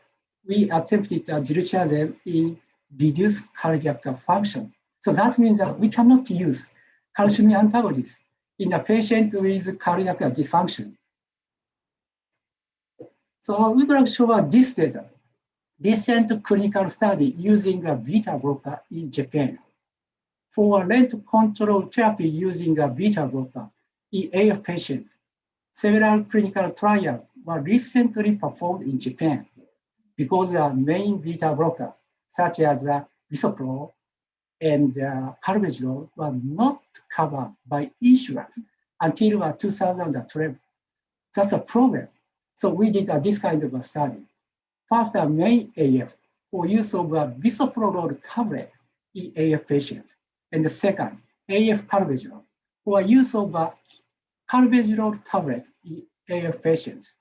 we attempted gilteriazine in reduced cardiac function. So that means that we cannot use calcium antagonists in a patient with cardiac dysfunction. So we will show this data. Recent clinical study using a beta blocker in Japan. For rate control therapy using a beta blocker in AF patients, several clinical trials were recently performed in Japan because the main beta blocker, such as bisoprolol and carvedilol, were not covered by insurance until 2012. That's a problem. So we did this kind of a study. First, main AF for use of a bisoprolol tablet in AF patient. And the second, AF carvedilol for use of a carvedilol tablet in AF patient.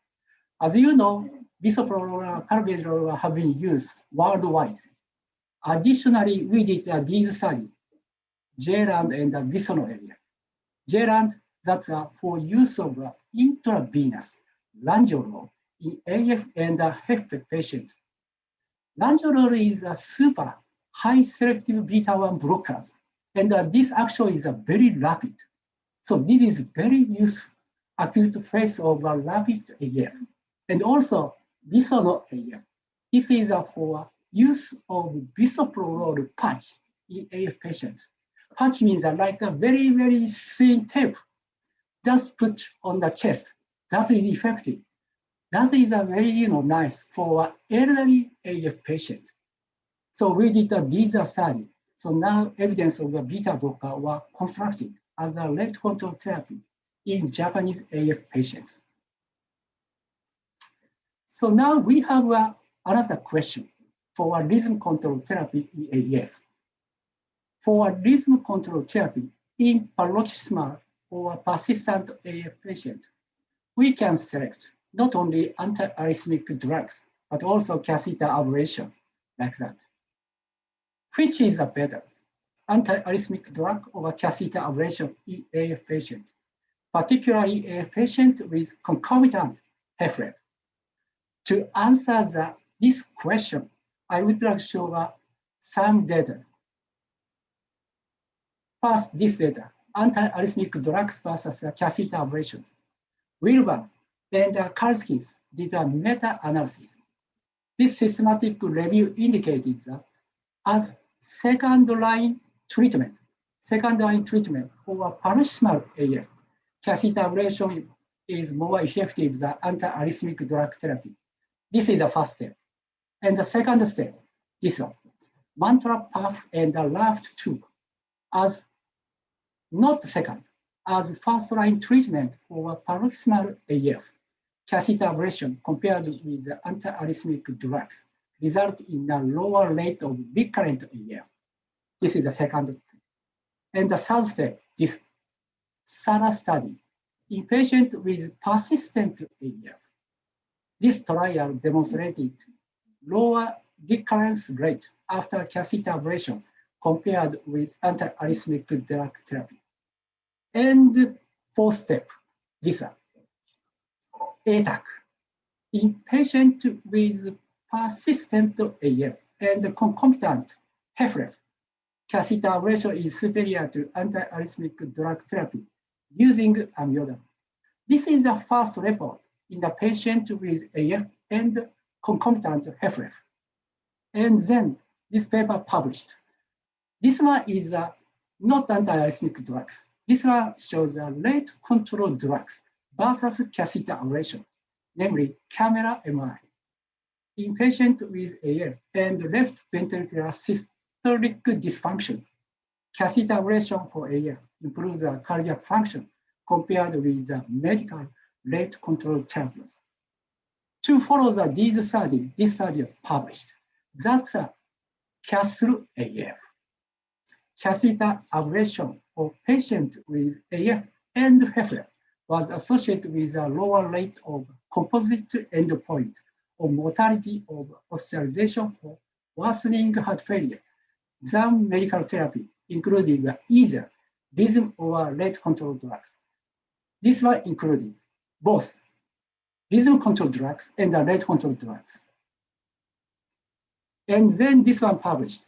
As you know, bisoprolol and carvedilol have been used worldwide. Additionally, we did these studies, JLAND and Visono area. JLAND, that's for use of intravenous landiolol in AF and HFrEF patients. Landiolol is a super high selective beta-1 blockers, and this action is very rapid. So this is very useful acute phase of rapid AF. And also Visono AF. This is for use of bisoprolol patch in AF patients. Patch means like a very, very thin tape just put on the chest. That is effective. That is a very nice for elderly AF patient. So we did these study. So now evidence of the beta blocker were constructed as a rate control therapy in Japanese AF patients. So now we have another question for rhythm control therapy in AF. For rhythm control therapy in paroxysmal or persistent AF patient, we can select not only antiarrhythmic drugs, but also catheter ablation, like that. Which is a better, antiarrhythmic drug or catheter ablation in AF patient, particularly AF patient with concomitant HFrEF? To answer this question, I would like to show some data. First, this data, antiarrhythmic drugs versus catheter ablation. Wilbur and Karskis did a meta-analysis. This systematic review indicated that as second-line treatment for paroxysmal AF, catheter ablation is more effective than antiarrhythmic drug therapy. This is the first step. And the second step, this one, mantra puff and the raft tube as not second, as first line treatment for paroxysmal AF. Catheter ablation compared with the antiarrhythmic drugs result in a lower rate of recurrent AF. This is the second step. And the third step, this SARA study in patients with persistent AF. This trial demonstrated lower recurrence rate after catheter ablation compared with antiarrhythmic drug therapy. And fourth step, this one, ATAC. In patients with persistent AF and concomitant HFrEF, catheter ablation is superior to antiarrhythmic drug therapy using amiodarone. This is the first report in the patient with AF and concomitant HFrEF. And then this paper published. This one is not antiarrhythmic drugs. This one shows rate control drugs versus catheter ablation, namely camera MRI. In patients with AF and left ventricular systolic dysfunction, catheter ablation for AF improved cardiac function compared with the medical rate control therapies. To follow this study is published. That's a CASL AF. Catheter ablation for patients with AF and HFrEF was associated with a lower rate of composite endpoint of mortality of hospitalization for worsening heart failure than medical therapy, including either rhythm or rate control drugs. This one included both rhythm control drugs and rate control drugs. And then this one published.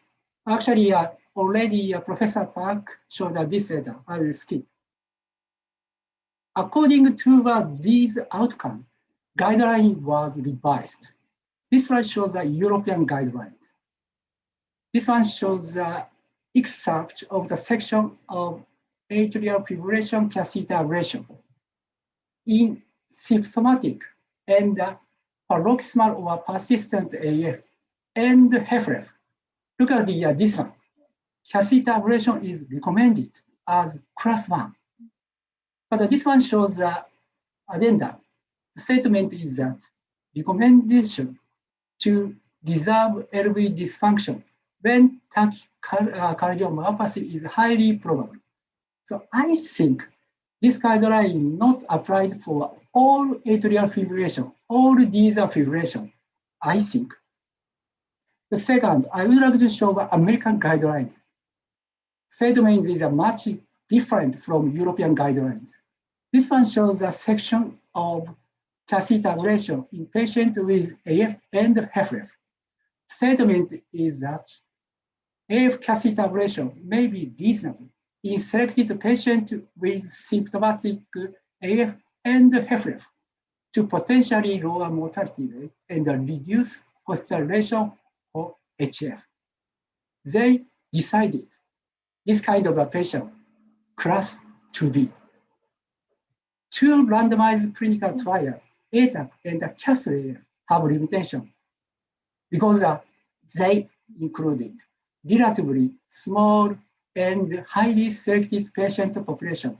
Actually, already Professor Pak showed this data. I will skip. According to these outcomes, guideline was revised. This one shows the European guidelines. This one shows the excerpt of the section of atrial fibrillation catheter ablation in symptomatic and paroxysmal or persistent AF and HFrEF. Look at this one. Catheter ablation is recommended as class 1. But this one shows the addendum. The statement is that recommendation to reserve LV dysfunction when cardiomyopathy is highly probable. So I think this guideline is not applied for all atrial fibrillation, all these are fibrillation, I think. The second, I would like to show the American guidelines. Statement is much different from European guidelines. This one shows a section of catheter ablation in patients with AF and HFrEF. Statement is that AF catheter ablation may be reasonable in selected patients with symptomatic AF and HFrEF to potentially lower mortality rate and reduce hospitalization for HF. They decided this kind of a patient, class 2B. Two randomized clinical trials, ATAC and CASL-AF, have limitation because they included relatively small and highly selected patient population.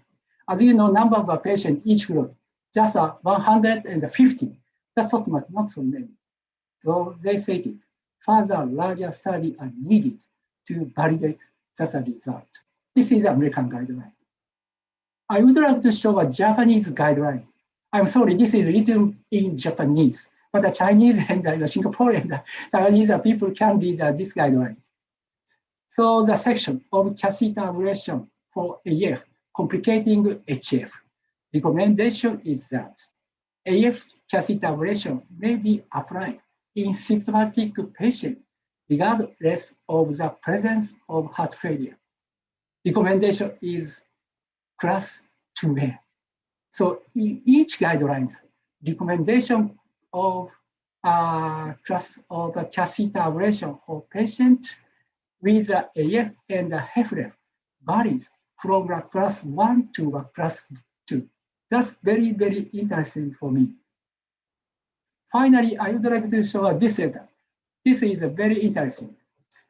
As you know, number of patients each group, just 150. That's not so many. So they stated further larger studies are needed to validate that result. This is the American guideline. I would like to show a Japanese guideline. I'm sorry, this is written in Japanese, but the Chinese and the Singaporean and the Taiwanese people can read this guideline. So the section of catheter ablation for AF complicating HF. Recommendation is that AF catheter ablation may be applied in symptomatic patients regardless of the presence of heart failure. Recommendation is class 2A. So in each guidelines, recommendation of class of catheter ablation for patients with AF and HFrEF varies from class 1 to class 2. That's very, very interesting for me. Finally, I would like to show this data. This is very interesting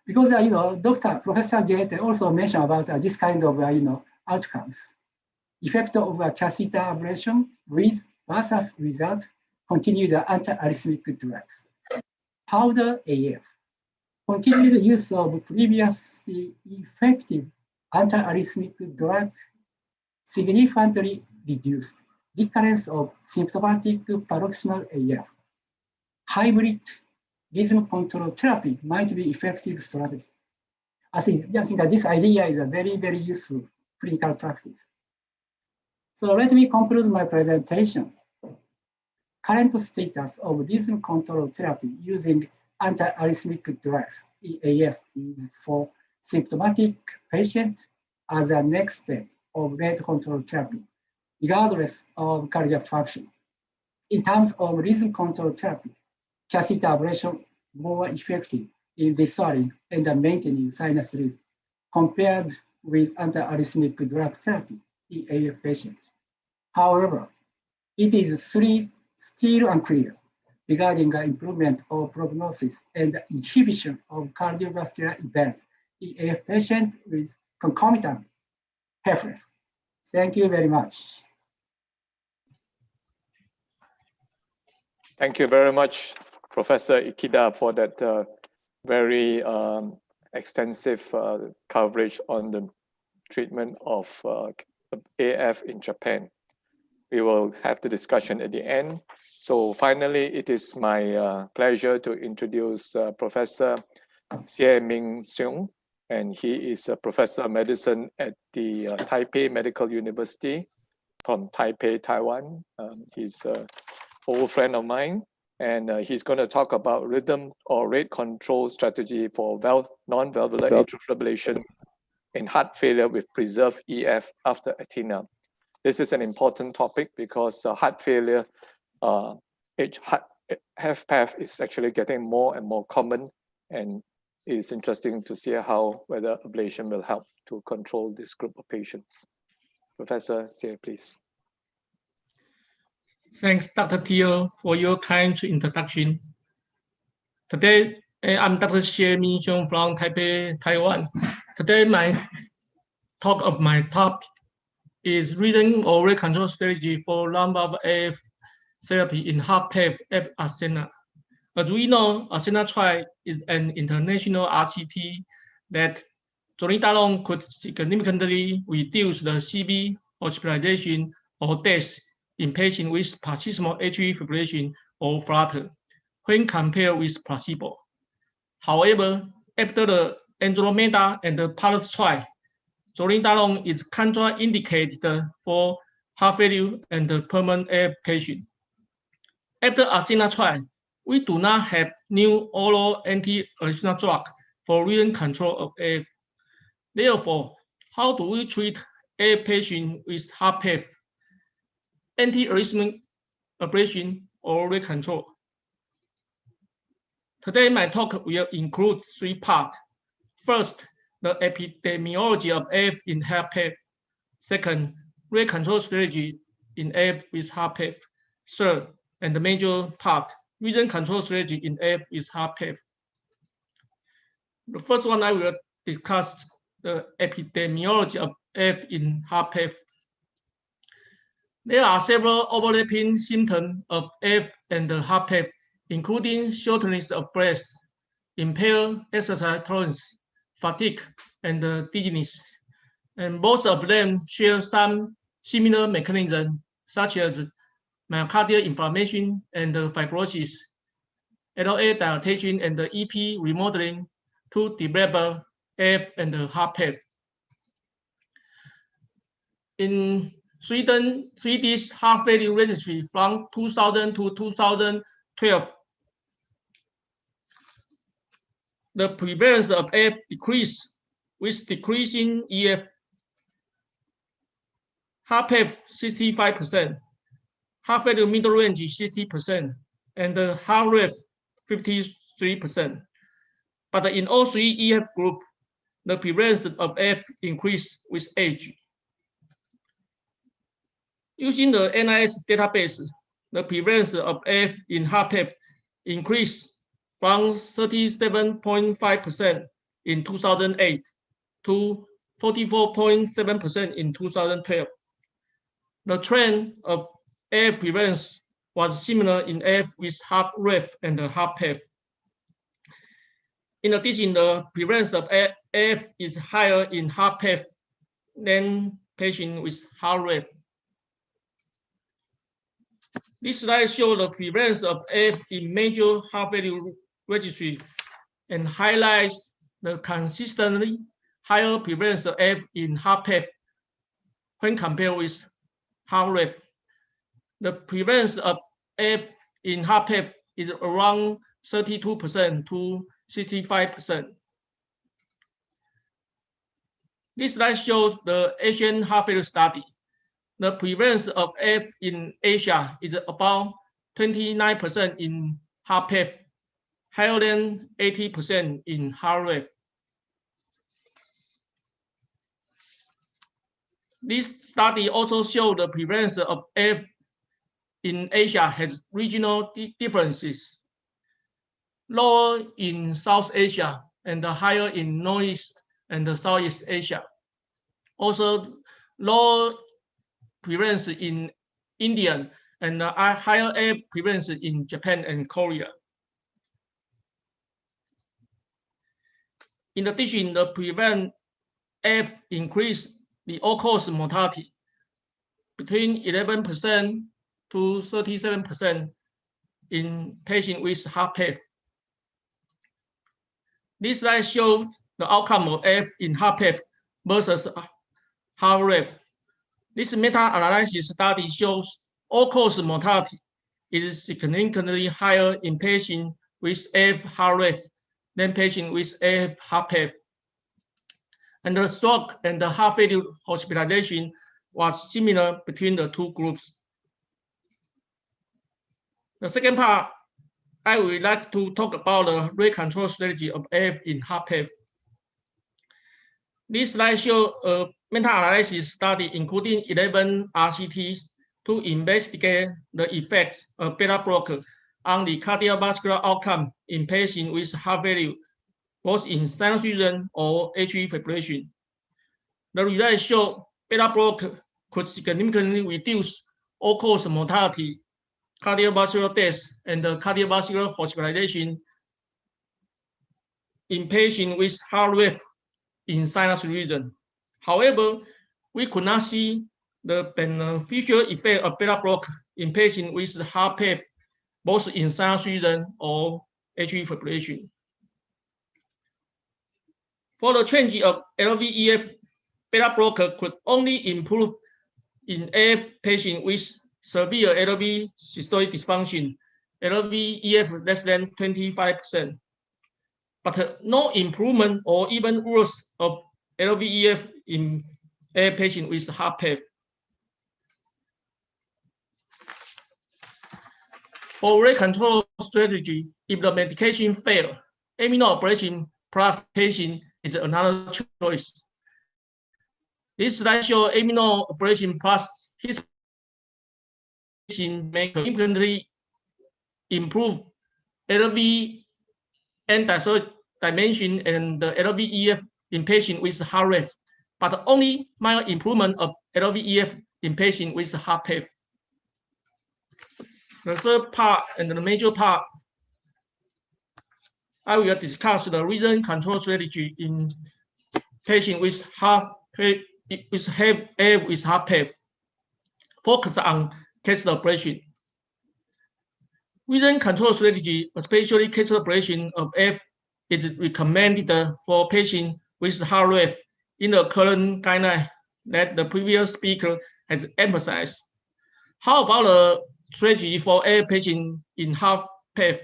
because Professor Goette also mentioned about this kind of outcomes. Effect of catheter ablation with versus without continued antiarrhythmic drugs. Powder AF. Continued use of previously effective antiarrhythmic drug significantly reduced recurrence of symptomatic paroxysmal AF. Hybrid rhythm control therapy might be effective strategy. I think that this idea is a very, very useful clinical practice. So let me conclude my presentation. Current status of rhythm control therapy using antiarrhythmic drugs, EAF, is for symptomatic patients as a next step of rate control therapy, regardless of cardiac function. In terms of rhythm control therapy, catheter ablation more effective in restoring and maintaining sinus rhythm compared with antiarrhythmic drug therapy in AF patients. However, it is still unclear regarding the improvement of prognosis and inhibition of cardiovascular events in AF patients with concomitant HFrEF. Thank you very much. Thank you very much, Professor Ikeda, for that very extensive coverage on the treatment of AF in Japan. We will have the discussion at the end. So finally, it is my pleasure to introduce Professor Xie Ming Seung, and he is a professor of medicine at the Taipei Medical University from Taipei, Taiwan. He's an old friend of mine, and he's going to talk about rhythm or rate control strategy for non-valvular atrial fibrillation in heart failure with preserved EF after angina. This is an important topic because heart failure, HFpEF is actually getting more and more common, and it's interesting to see whether ablation will help to control this group of patients. Professor Xie, please. Thanks, Dr. Teo, for your kind introduction. Today, I'm Dr. Xie Ming Seung from Taipei, Taiwan. Today, my topic is rhythm or rate control strategy for non-valvular AF therapy in HFpEF APSC. As we know, ASCENA trial is an international RCT that zolidalone could significantly reduce the CV, hospitalization, or death in patients with paroxysmal atrial fibrillation or flutter when compared with placebo. However, after the Andromeda and the Pallas trial, zolidalone is contraindicated for heart failure and the permanent AF patient. After ASCENA trial, we do not have new oral antiarrhythmic drug for rhythm control of AF. Therefore, how do we treat AF patient with HFpEF? Antiarrhythmic ablation or rate control. Today, my talk will include 3 parts. First, the epidemiology of AF in HFpEF. Second, rate control strategy in AF with HFpEF. Third, and the major part, rhythm control strategy in AF with HFpEF. The first one, I will discuss the epidemiology of AF in HFpEF. There are several overlapping symptoms of AF and the HFpEF, including shortness of breath, impaired exercise tolerance, fatigue, and dizziness. And both of them share some similar mechanisms, such as myocardial inflammation and fibrosis, LA dilatation, and the EP remodeling to develop AF and HFpEF. In Sweden, Swedish heart failure registry from 2000 to 2012, the prevalence of AF decreased with decreasing EF. HFpEF 65%, heart failure middle range 60%, and the HFrEF 53%. But in all 3 EF group, the prevalence of AF increased with age. Using the NIS database, the prevalence of AF in HFrEF increased from 37.5% in 2008 to 44.7% in 2012. The trend of AF prevalence was similar in AF with HFrEF and HFpEF. In addition, the prevalence of AF is higher in HFpEF than patients with HFrEF. This slide shows the prevalence of AF in major heart failure registry and highlights the consistently higher prevalence of AF in HFpEF when compared with HFrEF. The prevalence of AF in HFpEF is around 32% to 65%. This slide shows the Asian heart failure study. The prevalence of AF in Asia is about 29% in HFpEF, higher than 80% in HFrEF. This study also showed the prevalence of AF in Asia has regional differences, lower in South Asia and higher in Northeast and Southeast Asia. Also, lower prevalence in India and higher AF prevalence in Japan and Korea. In addition, the prevent AF increased the all-cause mortality between 11% to 37% in patients with HFpEF. This slide shows the outcome of AF in HFpEF versus HFrEF. This meta-analysis study shows all-cause mortality is significantly higher in patients with AF HFrEF than patients with AF HFpEF. And the stroke and the heart failure hospitalization was similar between the two groups. The second part, I would like to talk about the rate control strategy of AF in HFpEF. This slide shows a meta-analysis study including 11 RCTs to investigate the effects of beta blocker on the cardiovascular outcome in patients with heart failure, both in sinus region or atrial fibrillation. The results show beta blocker could significantly reduce all-cause mortality, cardiovascular death, and cardiovascular hospitalization in patients with HFrEF in sinus region. However, we could not see the beneficial effect of beta blocker in patients with HFpEF, both in sinus region or atrial fibrillation. For the change of LVEF, beta blocker could only improve in AF patients with severe LV systolic dysfunction, LVEF less than 25%, but no improvement or even worse of LVEF in AF patients with HFpEF. For rate control strategy, if the medication fails, immunoablation plus patient is another choice. This slide shows immunoablation plus his may significantly improve LV end-diastolic dimension and the LVEF in patients with HFrEF, but only minor improvement of LVEF in patients with HFpEF. The third part and the major part, I will discuss the rhythm control strategy in patients with HFpEF. Focus on catheter ablation. Rhythm control strategy, especially catheter ablation of AF, is recommended for patients with HFrEF in the current guideline that the previous speaker has emphasized. How about the strategy for AF patients in HFpEF?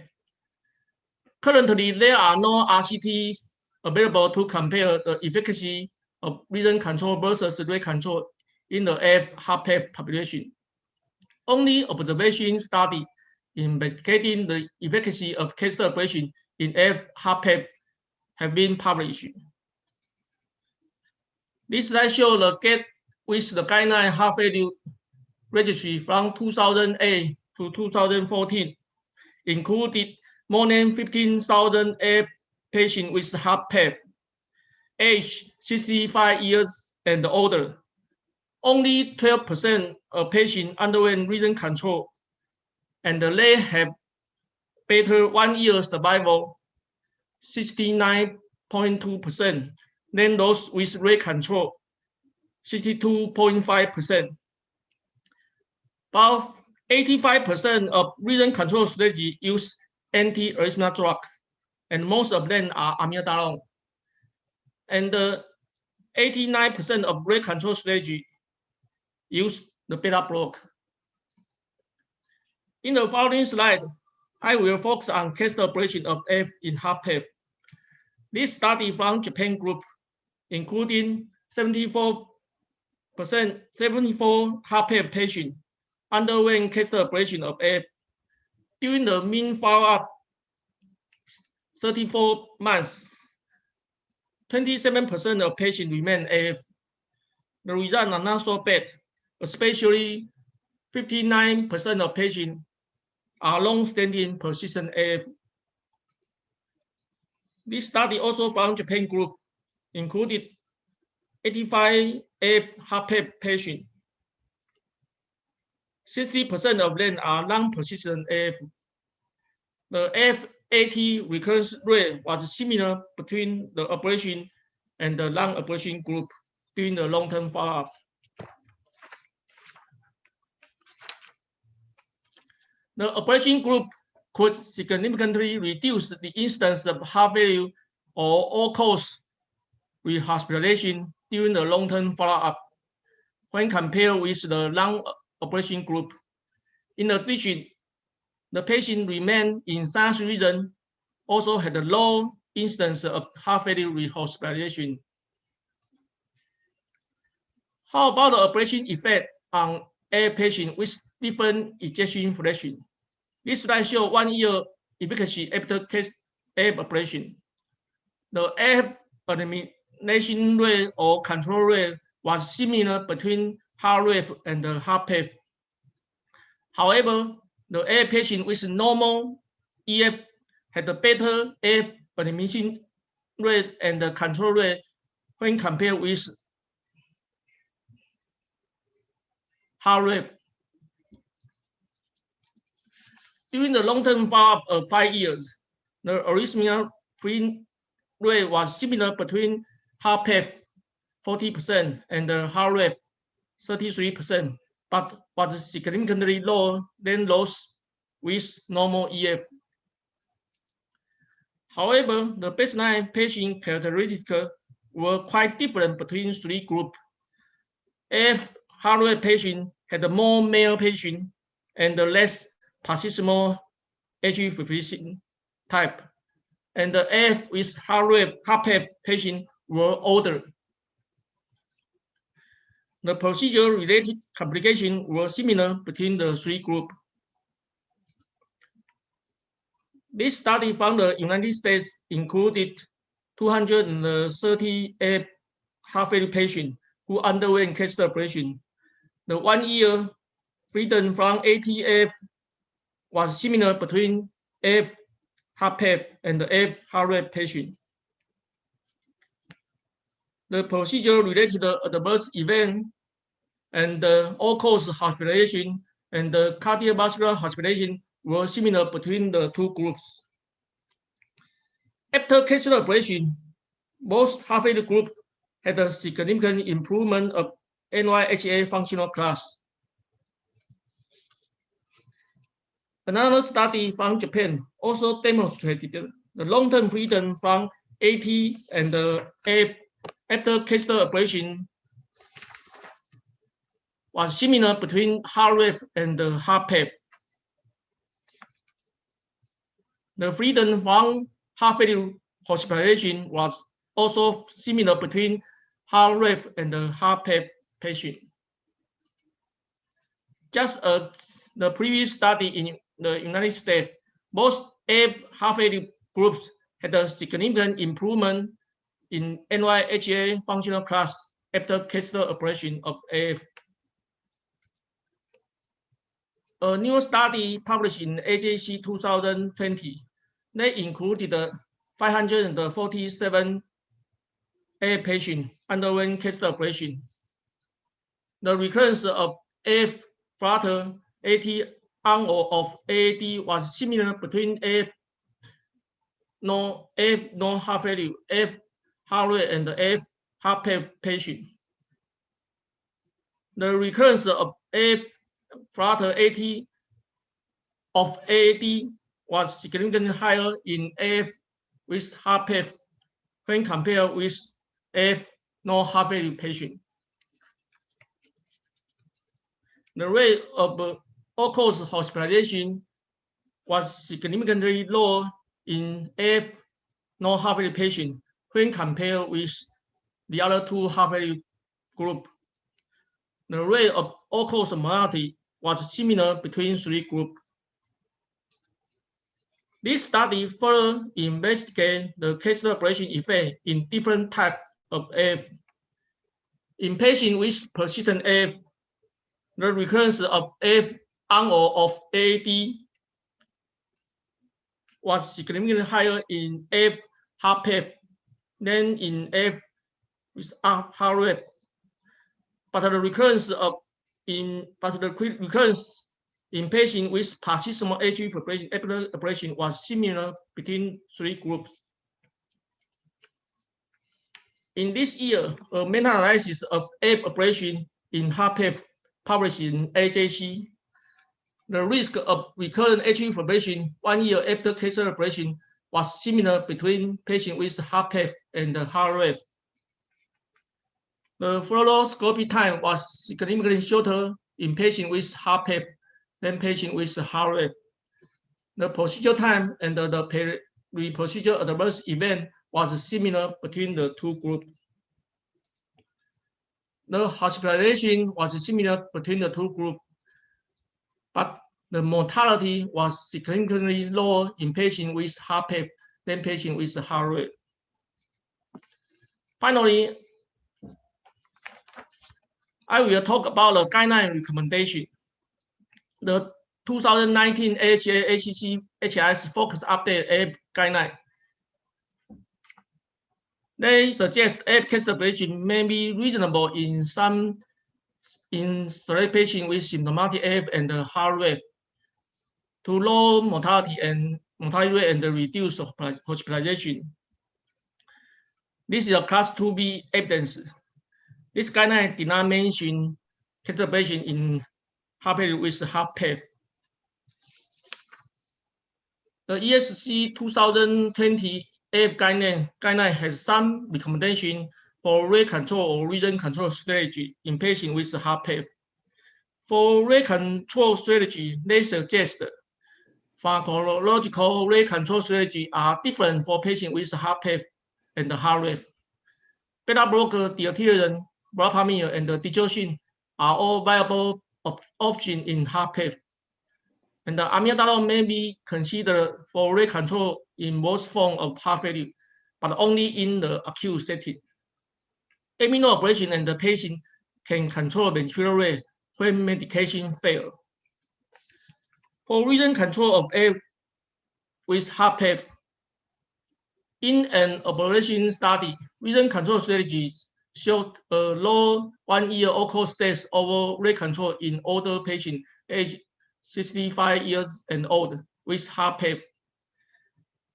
Currently, there are no RCTs available to compare the efficacy of rhythm control versus rate control in the AF HFpEF population. Only observation study investigating the efficacy of catheter ablation in AF HFpEF have been published. This slide shows the gap with the guideline heart failure registry from 2008 to 2014 included more than 15,000 AF patients with HFrEF, age 65 years and older. Only 12% of patients underwent rhythm control, and they have better 1 year survival, 69.2%, than those with rate control, 62.5%. About 85% of rhythm control strategy use antiarrhythmic drug, and most of them are amiodarone. And 89% of rate control strategy use the beta block. In the following slide, I will focus on case ablation of AF in HFrEF. This study from Japan group, including 74 HFrEF patients, underwent case ablation of AF. During the mean follow-up 34 months, 27% of patients remain AF. The results are not so bad, especially 59% of patients are long-standing persistent AF. This study also found Japan group included 85 AF HFrEF patients. 60% of them are non-persistent AF. The AF-AT recurrence rate was similar between the ablation and the non-ablation group during the long-term follow-up. The ablation group could significantly reduce the incidence of heart failure or all-cause rehospitalization during the long-term follow-up when compared with the non-ablation group. In addition, the patient remained in sinus rhythm, also had a low incidence of heart failure rehospitalization. How about the ablation effect on AF patients with different ejection fraction? This slide shows 1 year efficacy after case AF ablation. The AF elimination rate or control rate was similar between HFrEF and the HFpEF. However, the AF patient with normal EF had a better AF elimination rate and the control rate when compared with HFrEF. During the long-term follow-up of 5 years, the arrhythmia-free rate was similar between HFpEF 40% and the HFrEF 33%, but was significantly lower than those with normal EF. However, the baseline patient characteristics were quite different between 3 groups. AF HFrEF patient had more male patient and less paroxysmal atrial fibrillation type, and the AF with HFpEF patient were older. The procedure-related complications were similar between the 3 groups. This study from the United States included 230 AF heart failure patients who underwent catheter ablation. The 1 year freedom from ATF was similar between AF HFpEF and the AF HFrEF patient. The procedure-related adverse event and the all-cause hospitalization and the cardiovascular hospitalization were similar between the 2 groups. After catheter ablation, both heart failure groups had a significant improvement of NYHA functional class. Another study from Japan also demonstrated the long-term freedom from AT and the AF after catheter ablation was similar between HFrEF and the HFpEF. The freedom from heart failure hospitalization was also similar between HFrEF and the HFpEF patient. Just as the previous study in the United States, both AF heart failure groups had a significant improvement in NYHA functional class after catheter ablation of AF. a new study published in AJC 2020. They included 547 AF patients underwent catheter ablation. The recurrence of AF flutter AT on or off AAD was similar between AF non-heart failure, AF heart rate, and AF heart PEF patient. The recurrence of AF flutter AT of AAD was significantly higher in AF with heart PEF when compared with AF non-heart failure patient. The rate of all-cause hospitalization was significantly lower in AF non-heart failure patient when compared with the other two heart failure group. The rate of all-cause mortality was similar between three groups. This study further investigated the catheter ablation effect in different types of AF. In patients with persistent AF, the recurrence of AF on or off AAD was significantly higher in AF heart PEF than in AF with heart rate. But the recurrence in patients with paroxysmal atrial fibrillation was similar between three groups. In this year, a meta-analysis of AF ablation in heart PEF published in AJC. The risk of recurrent atrial fibrillation 1 year after catheter ablation was similar between patients with heart PEF and the heart rate. The fluoroscopy time was significantly shorter in patients with heart PEF than patients with heart rate. The procedure time and the pre-procedure adverse event was similar between the two groups. The hospitalization was similar between the two groups, but the mortality was significantly lower in patients with heart PEF than patients with heart rate. Finally, I will talk about the guideline recommendation. The 2019 AHA ACC HIS focus update AF guideline. They suggest AF catheter ablation may be reasonable in select patients with symptomatic AF and heart rate to low mortality rate and reduce hospitalization. This is a class 2B evidence. This guideline did not mention catheter ablation in heart failure with heart PEF. The EAST 2020 AF guideline has some recommendation for rate control or rhythm control strategy in patients with heart PEF. For rate control strategy, they suggest pharmacological rate control strategy are different for patients with heart PEF and the heart rate. Beta blocker, diltiazem, verapamil, and digoxin are all viable options in heart PEF. And the amiodarone may be considered for rate control in most forms of heart failure, but only in the acute setting. Immunoablation and the patient can control ventricular rate when medication fails. For rhythm control of AF with heart PEF, in an ablation study, rhythm control strategies showed a low 1 year all-cause death over rate control in older patients aged 65 years and old with heart PEF.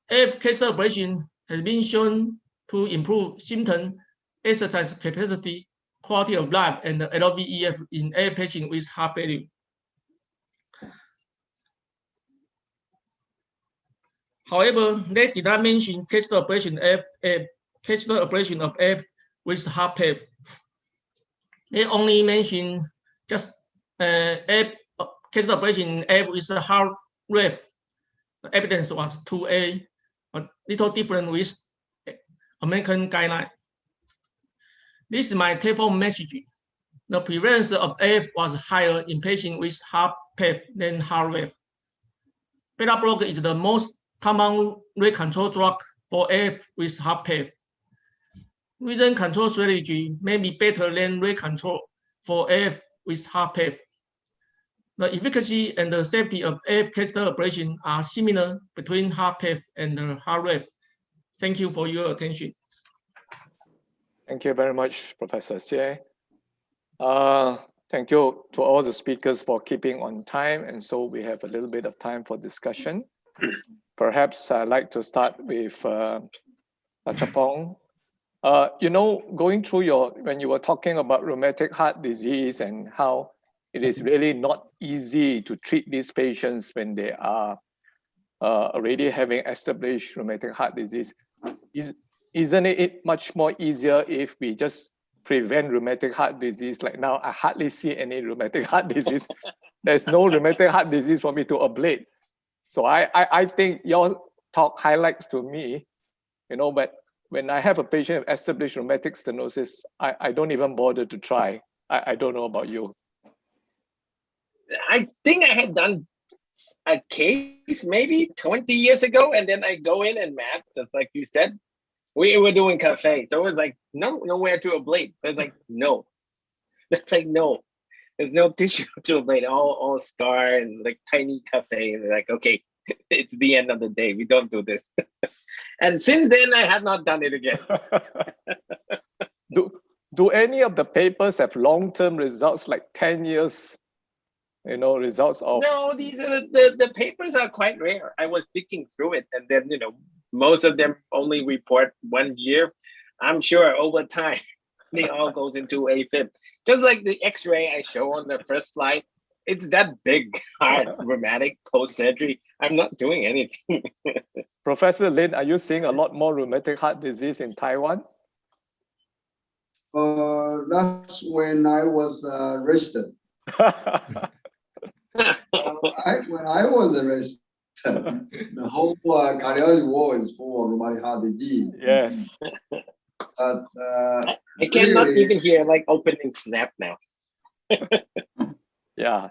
AF catheter ablation has been shown to improve symptom, exercise capacity, quality of life, and LVEF in AF patients with heart failure. However, they did not mention catheter ablation of AF with heart PEF. They only mentioned just catheter ablation AF with heart rate. The evidence was 2A, a little different with American guideline. This is my take-home message. The prevalence of AF was higher in patients with heart PEF than heart rate. Beta blocker is the most common rate control drug for AF with heart PEF. Rhythm control strategy may be better than rate control for AF with heart PEF. the efficacy and the safety of AF catheter ablation are similar between HFrEF and HFrEF. Thank you for your attention. Thank you very much, Professor Xie. Thank you to all the speakers for keeping on time. And so we have a little bit of time for discussion. Perhaps I'd like to start with Tachapong. You know, going through when you were talking about rheumatic heart disease and how it is really not easy to treat these patients when they are already having established rheumatic heart disease. Isn't it much more easier if we just prevent rheumatic heart disease? Like now, I hardly see any rheumatic heart disease. There's no rheumatic heart disease for me to ablate. So I think your talk highlights to me, you know, but when I have a patient with established rheumatic stenosis, I don't even bother to try. I don't know about you. I think I had done a case maybe 20 years ago, and then I go in and map, just like you said. We were doing cafe, so it was like nowhere to ablate. It's like no, that's like no, there's no tissue to ablate. All scar and like tiny cafe, and like okay, it's the end of the day. We don't do this. And since then, I have not done it again. Do any of the papers have long-term results, like 10 years? You know, results of... No, the papers are quite rare. I was digging through it, and then, you know, most of them only report 1 year. I'm sure over time, they all goes into AFib. Just like the X-ray I show on the first slide, it's that big, hard, rheumatic post-surgery. I'm not doing anything. Professor Lin, are you seeing a lot more rheumatic heart disease in Taiwan? That's when I was registered. When I was arrested, the whole cardiology ward is full of rheumatic heart disease. Yes. But I cannot even hear like opening snap now. Yeah.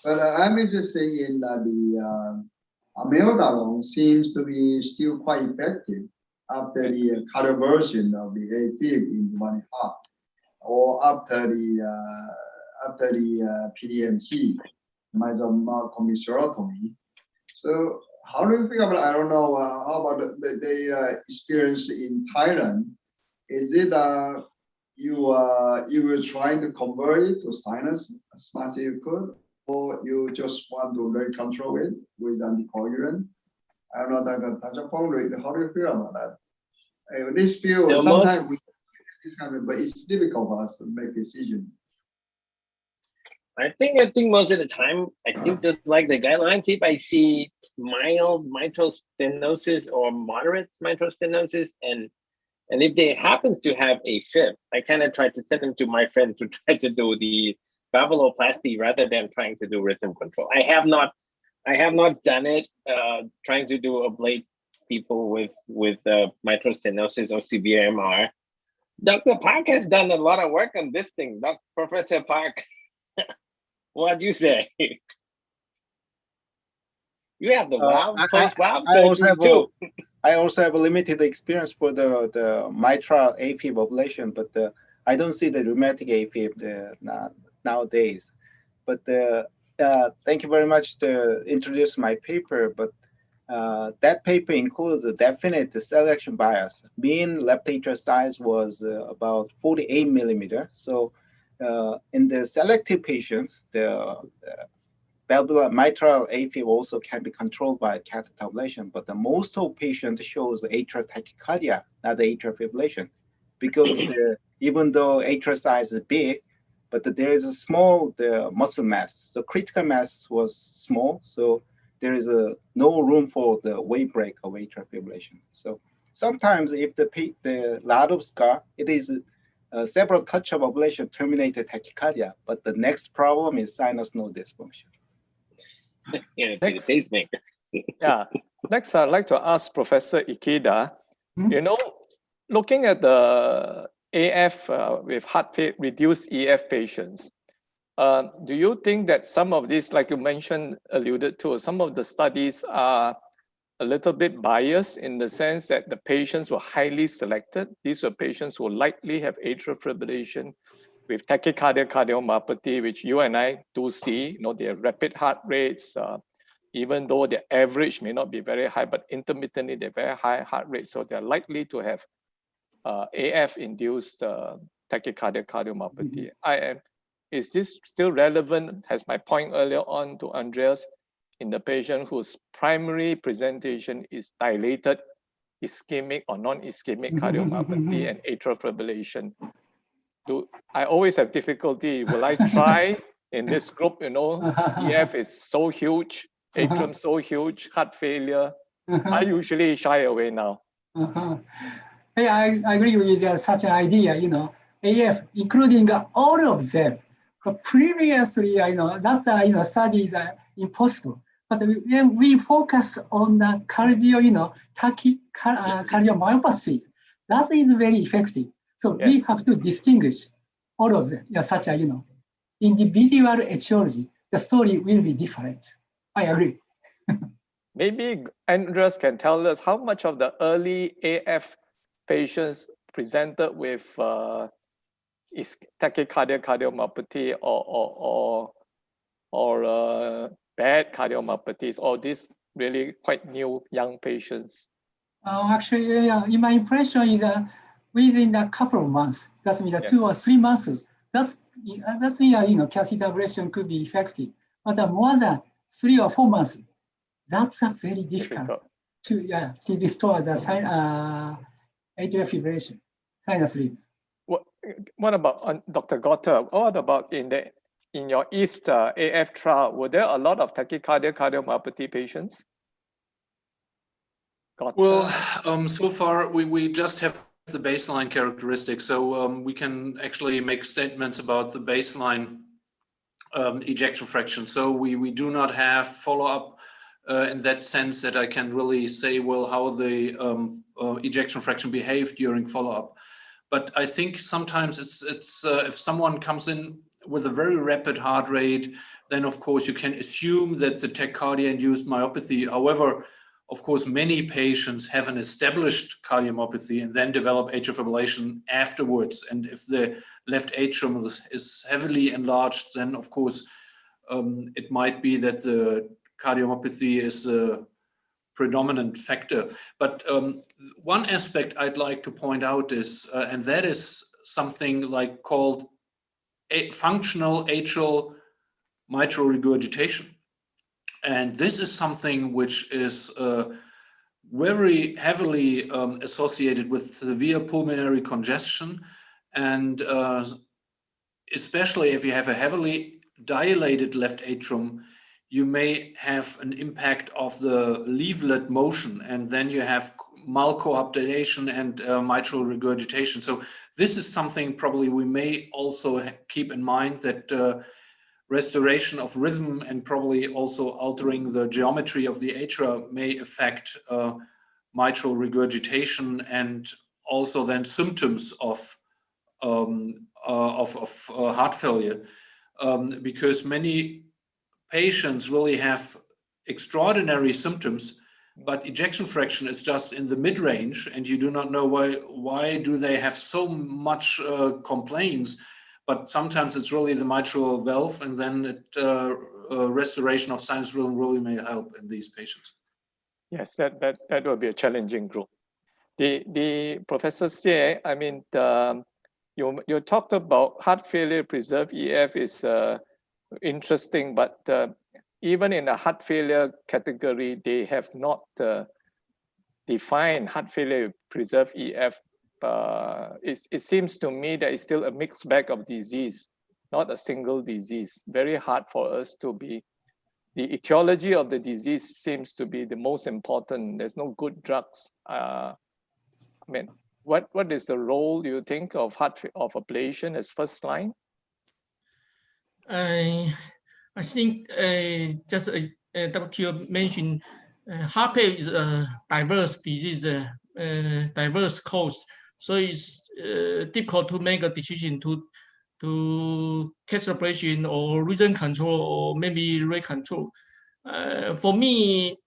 But I'm interested in the amiodarone seems to be still quite effective after the cardioversion of the AFib in rheumatic heart, or after the PDMC, mitral commissurotomy. So how do you think about? I don't know. How about the experience in Thailand? Is it you were trying to convert it to sinus as much as you could, or you just want to very control it with anticoagulant? I don't know, Dr. Tachapong, how do you feel about that? This field sometimes we this kind of, but it's difficult for us to make decisions. I think most of the time, I think just like the guidelines, if I see mild mitral stenosis or moderate mitral stenosis, and if they happens to have a AFib, I kind of try to send them to my friend to try to do the valvuloplasty rather than trying to do rhythm control. I have not done it trying to do ablate people with mitral stenosis or severe MR. Dr. Park has done a lot of work on this thing. Professor Park. What do you say? You have the valve, post-valve surgery too. I also have a limited experience for the mitral AFib ablation, but I don't see the rheumatic AFib nowadays. But thank you very much to introduce my paper. But that paper includes a definite selection bias. Mean left atrial size was about 48 millimeter. So in the selected patients, the valvular mitral AFib also can be controlled by catheter ablation, but the most of patients shows atrial tachycardia, not the atrial fibrillation, because even though atrial size is big, but there is a small muscle mass. So critical mass was small, so there is no room for the wave break of atrial fibrillation. So sometimes if the lot of scar, it is several touch of ablation terminated tachycardia, but the next problem is sinus node dysfunction. Next, pacemaker. Yeah. Next, I'd like to ask Professor Ikeda. You know, looking at the AF with heart failure, reduced EF patients, do you think that some of these, like you mentioned, alluded to, some of the studies are a little bit biased in the sense that the patients were highly selected? These were patients who likely have atrial fibrillation with tachycardia cardiomyopathy, which you and I do see, their rapid heart rates, even though the average may not be very high, but intermittently they're very high heart rate. So they're likely to have AF-induced tachycardia cardiomyopathy. Is this still relevant? Has my point earlier on to Andreas, in the patient whose primary presentation is dilated ischemic or non-ischemic cardiomyopathy and atrial fibrillation? I always have difficulty. Will I try in this group? EF is so huge, atrium so huge, heart failure. I usually shy away now. Yeah, I agree with such an idea. AF, including all of them. But previously, that's study is impossible. But when we focus on the cardiomyopathy, that is very effective. So we have to distinguish all of them. Such a individual etiology. The story will be different. I agree. Maybe Andreas can tell us how much of the early AF patients presented with tachycardia cardiomyopathy or bad cardiomyopathies, or these really quite new young patients? Actually, in my impression is within a couple of months, that means 2 or 3 months, that's means catheter ablation could be effective. But more than 3 or 4 months, that's very difficult to restore the atrial fibrillation, sinus rhythms. What about Dr. Goette? What about in your EAST-AF trial? Were there a lot of tachycardia cardiomyopathy patients? Well, so far we just have the baseline characteristics, so we can actually make statements about the baseline ejection fraction. So we do not have follow-up in that sense that I can really say, well, how the ejection fraction behaved during follow-up. But I think sometimes it's if someone comes in with a very rapid heart rate, then of course you can assume that the tachycardia-induced myopathy. However, of course, many patients have an established cardiomyopathy and then develop atrial fibrillation afterwards. And if the left atrium is heavily enlarged, then of course it might be that the cardiomyopathy is a predominant factor. But one aspect I'd like to point out is, and that is something like called functional atrial mitral regurgitation. And this is something which is very heavily associated with severe pulmonary congestion. And especially if you have a heavily dilated left atrium, you may have an impact of the leaflet motion, and then you have malcoaptation and mitral regurgitation. So this is something probably we may also keep in mind, that restoration of rhythm and probably also altering the geometry of the atria may affect mitral regurgitation and also then symptoms of heart failure, because many patients really have extraordinary symptoms, but ejection fraction is just in the mid-range, and you do not know why do they have so much complaints. But sometimes it's really the mitral valve, and then restoration of sinus rhythm really may help in these patients. Yes, that will be a challenging group. The Professor Xie, I mean, you talked about heart failure preserved EF is interesting, but even in the heart failure category, they have not defined heart failure preserved EF. It seems to me that it's still a mixed bag of disease, not a single disease. Very hard for us to be. The etiology of the disease seems to be the most important. There's no good drugs. I mean, what is the role, you think, of ablation as first line? I think just Dr. Q mentioned, heart failure is a diverse disease, diverse cause. So it's difficult to make a decision to test ablation or rhythm control or maybe rate control. For me,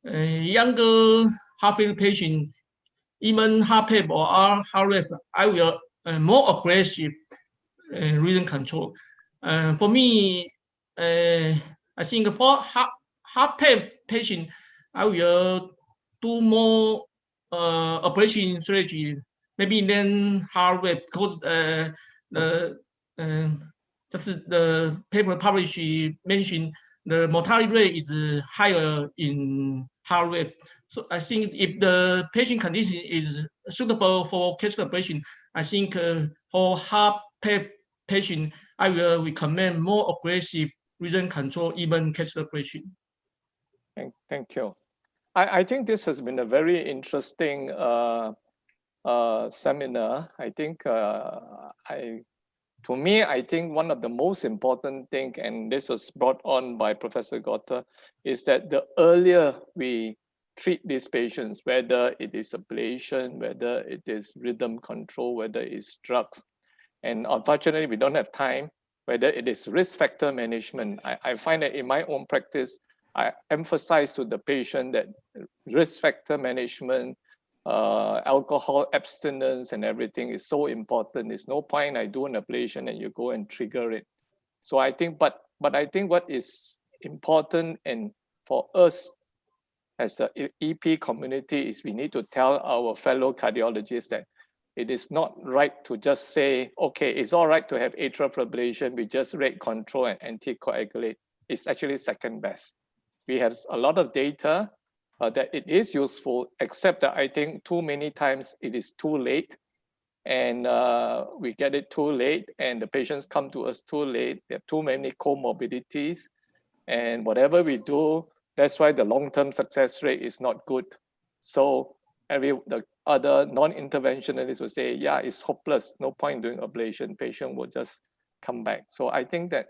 younger heart failure patient, even heart PEP or heart ref, I will more aggressive rhythm control. For me, I think for heart patient, I will do more ablation strategy. Maybe then heart rate, because just the paper published mentioned the mortality rate is higher in heart rate. So I think if the patient condition is suitable for catheter ablation, I think for heart patient, I will recommend more aggressive rhythm control, even catheter ablation. Thank you. I think this has been a very interesting seminar. I think to me, I think one of the most important thing, and this was brought on by Professor Goette, is that the earlier we treat these patients, whether it is ablation, whether it is rhythm control, whether it's drugs, and unfortunately we don't have time, whether it is risk factor management. I find that in my own practice, I emphasize to the patient that risk factor management, alcohol abstinence and everything is so important. There's no point I do an ablation and you go and trigger it. So I think, but I think what is important and for us as the EP community is we need to tell our fellow cardiologists that it is not right to just say, okay, it's all right to have atrial fibrillation, we just rate control and anticoagulate. It's actually second best. We have a lot of data that it is useful, except that I think too many times it is too late, and we get it too late, and the patients come to us too late. They have too many comorbidities, and whatever we do, that's why the long-term success rate is not good. So the other non-interventionists will say, yeah, it's hopeless, no point doing ablation, patient will just come back. So I think that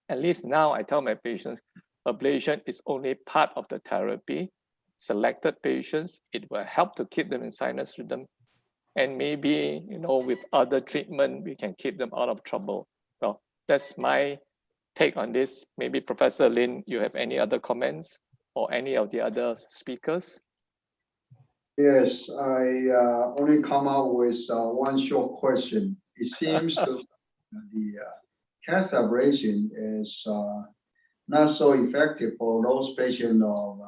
at least now I tell my patients, ablation is only part of the therapy. Selected patients, it will help to keep them in sinus rhythm. And maybe, you know, with other treatment, we can keep them out of trouble. Well, that's my take on this. Maybe Professor Lin, you have any other comments or any of the other speakers? Yes, I only come out with one short question. It seems the cath ablation is not so effective for those patients of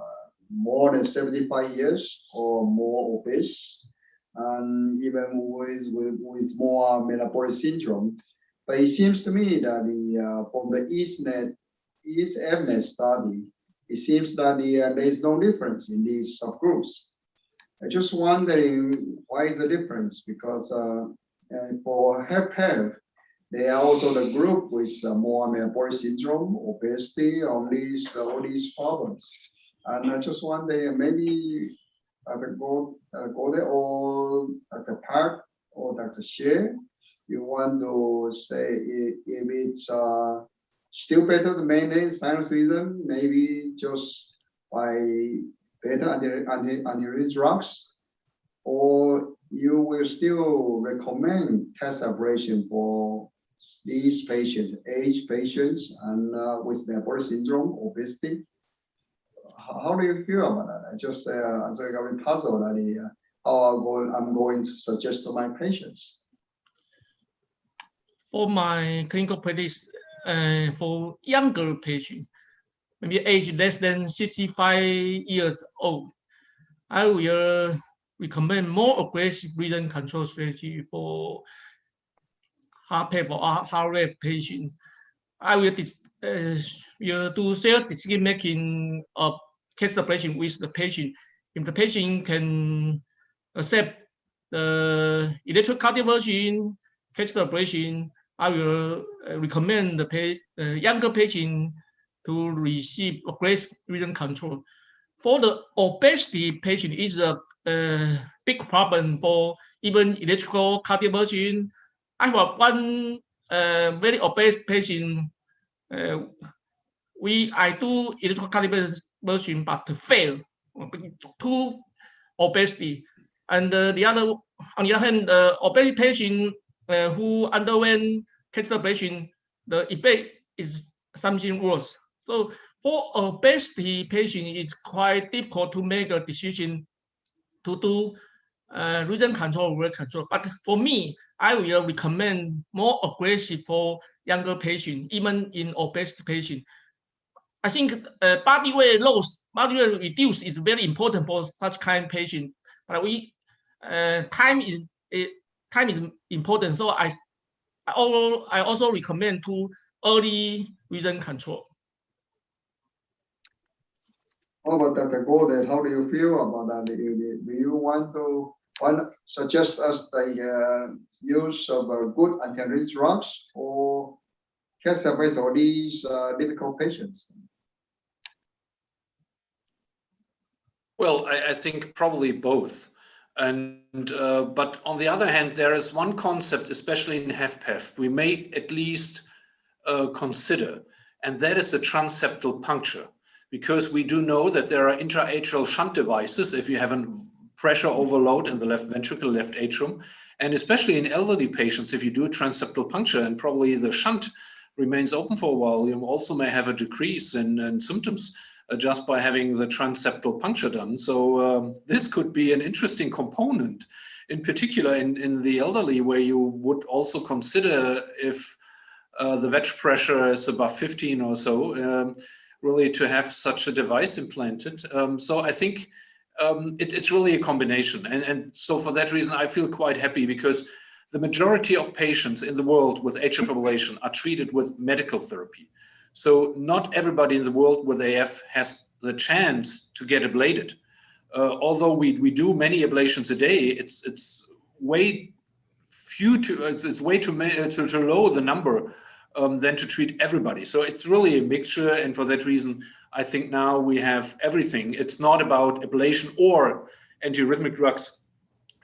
more than 75 years or more obese, and even with more metabolic syndrome. But it seems to me that from the EAST-AFNET study, it seems that there is no difference in these subgroups. I'm just wondering why is the difference? Because for HFrEF, they are also the group with more metabolic syndrome, obesity, all these problems. And I just wonder, maybe Dr. Goette or Dr. Park or Dr. Xie, you want to say if it's still better to maintain sinus rhythm, maybe just by better antiarrhythmic drugs, or you will still recommend cath ablation for these patients, aged patients, and with metabolic syndrome, obesity. How do you feel about that? I just I'm very puzzled at how I'm going to suggest to my patients. For my clinical practice, for younger patients, maybe age less than 65 years old, I will recommend more aggressive rhythm control strategy for heart rate patients. I will do self decision making of case ablation with the patient. If the patient can accept the electrocardiogram version, case ablation, I will recommend the younger patient to receive aggressive rhythm control. For the obesity patient, is a big problem for even electrical cardioversion. I have one very obese patient. I do electrical cardioversion, but fail to obesity. And the other, on the other hand, the obesity patient who underwent catheter ablation, the effect is something worse. So for obesity patient, it's quite difficult to make a decision to do rhythm control or rate control. But for me, I will recommend more aggressive for younger patients, even in obese patients. I think body weight loss, body weight reduce is very important for such kind of patient. But time is important. So I also recommend to early rhythm control. How about Dr. Goette? How do you feel about that? Do you want to suggest us the use of good antiarrhythmic drugs or cancer-based or these difficult patients? Well, I think probably both. But on the other hand, there is one concept, especially in HFpEF, we may at least consider, and that is the transeptal puncture. Because we do know that there are intra-atrial shunt devices if you have a pressure overload in the left ventricle, left atrium, and especially in elderly patients, if you do a transeptal puncture and probably the shunt remains open for a while, you also may have a decrease in symptoms just by having the transeptal puncture done. So this could be an interesting component, in particular in the elderly, where you would also consider if the veg pressure is above 15 or so, really to have such a device implanted. So I think it's really a combination. And so for that reason, I feel quite happy because the majority of patients in the world with atrial fibrillation are treated with medical therapy. So not everybody in the world with AF has the chance to get ablated. Although we do many ablations a day, it's way too low the number than to treat everybody. So it's really a mixture, and for that reason, I think now we have everything. It's not about ablation or antiarrhythmic drugs.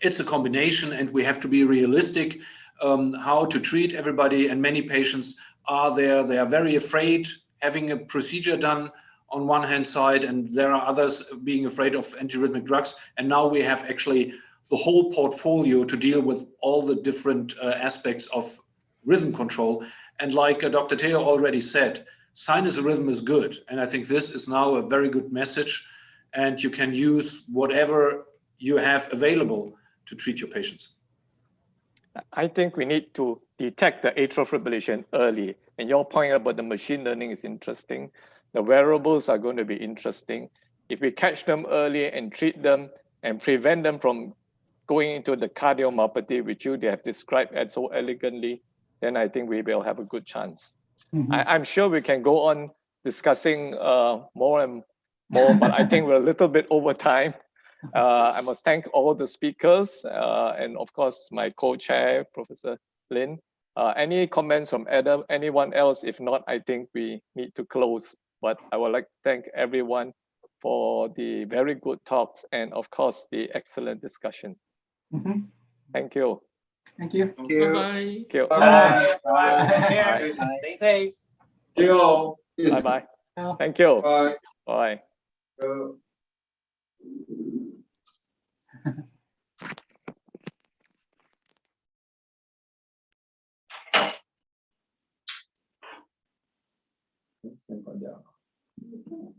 It's a combination, and we have to be realistic how to treat everybody. And many patients are there. They are very afraid having a procedure done on one hand side, and there are others being afraid of antiarrhythmic drugs. And now we have actually the whole portfolio to deal with all the different aspects of rhythm control. And like Dr. Theo already said, sinus rhythm is good. And I think this is now a very good message, and you can use whatever you have available to treat your patients. I think we need to detect the atrial fibrillation early. And your point about the machine learning is interesting. The wearables are going to be interesting. If we catch them early and treat them and prevent them from going into the cardiomyopathy, which they have described as so elegantly, then I think we will have a good chance. Mm-hmm. I'm sure we can go on discussing more and more, but I think we're a little bit over time. I must thank all the speakers and of course my co-chair, Professor Lin. Any comments from anyone else? If not, I think we need to close. But I would like to thank everyone for the very good talks and of course the excellent discussion. Mm-hmm. Thank you. Thank you. Bye bye. Thank you. Bye. Bye. Stay safe. Bye bye. Thank you. Bye. Bye.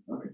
Okay.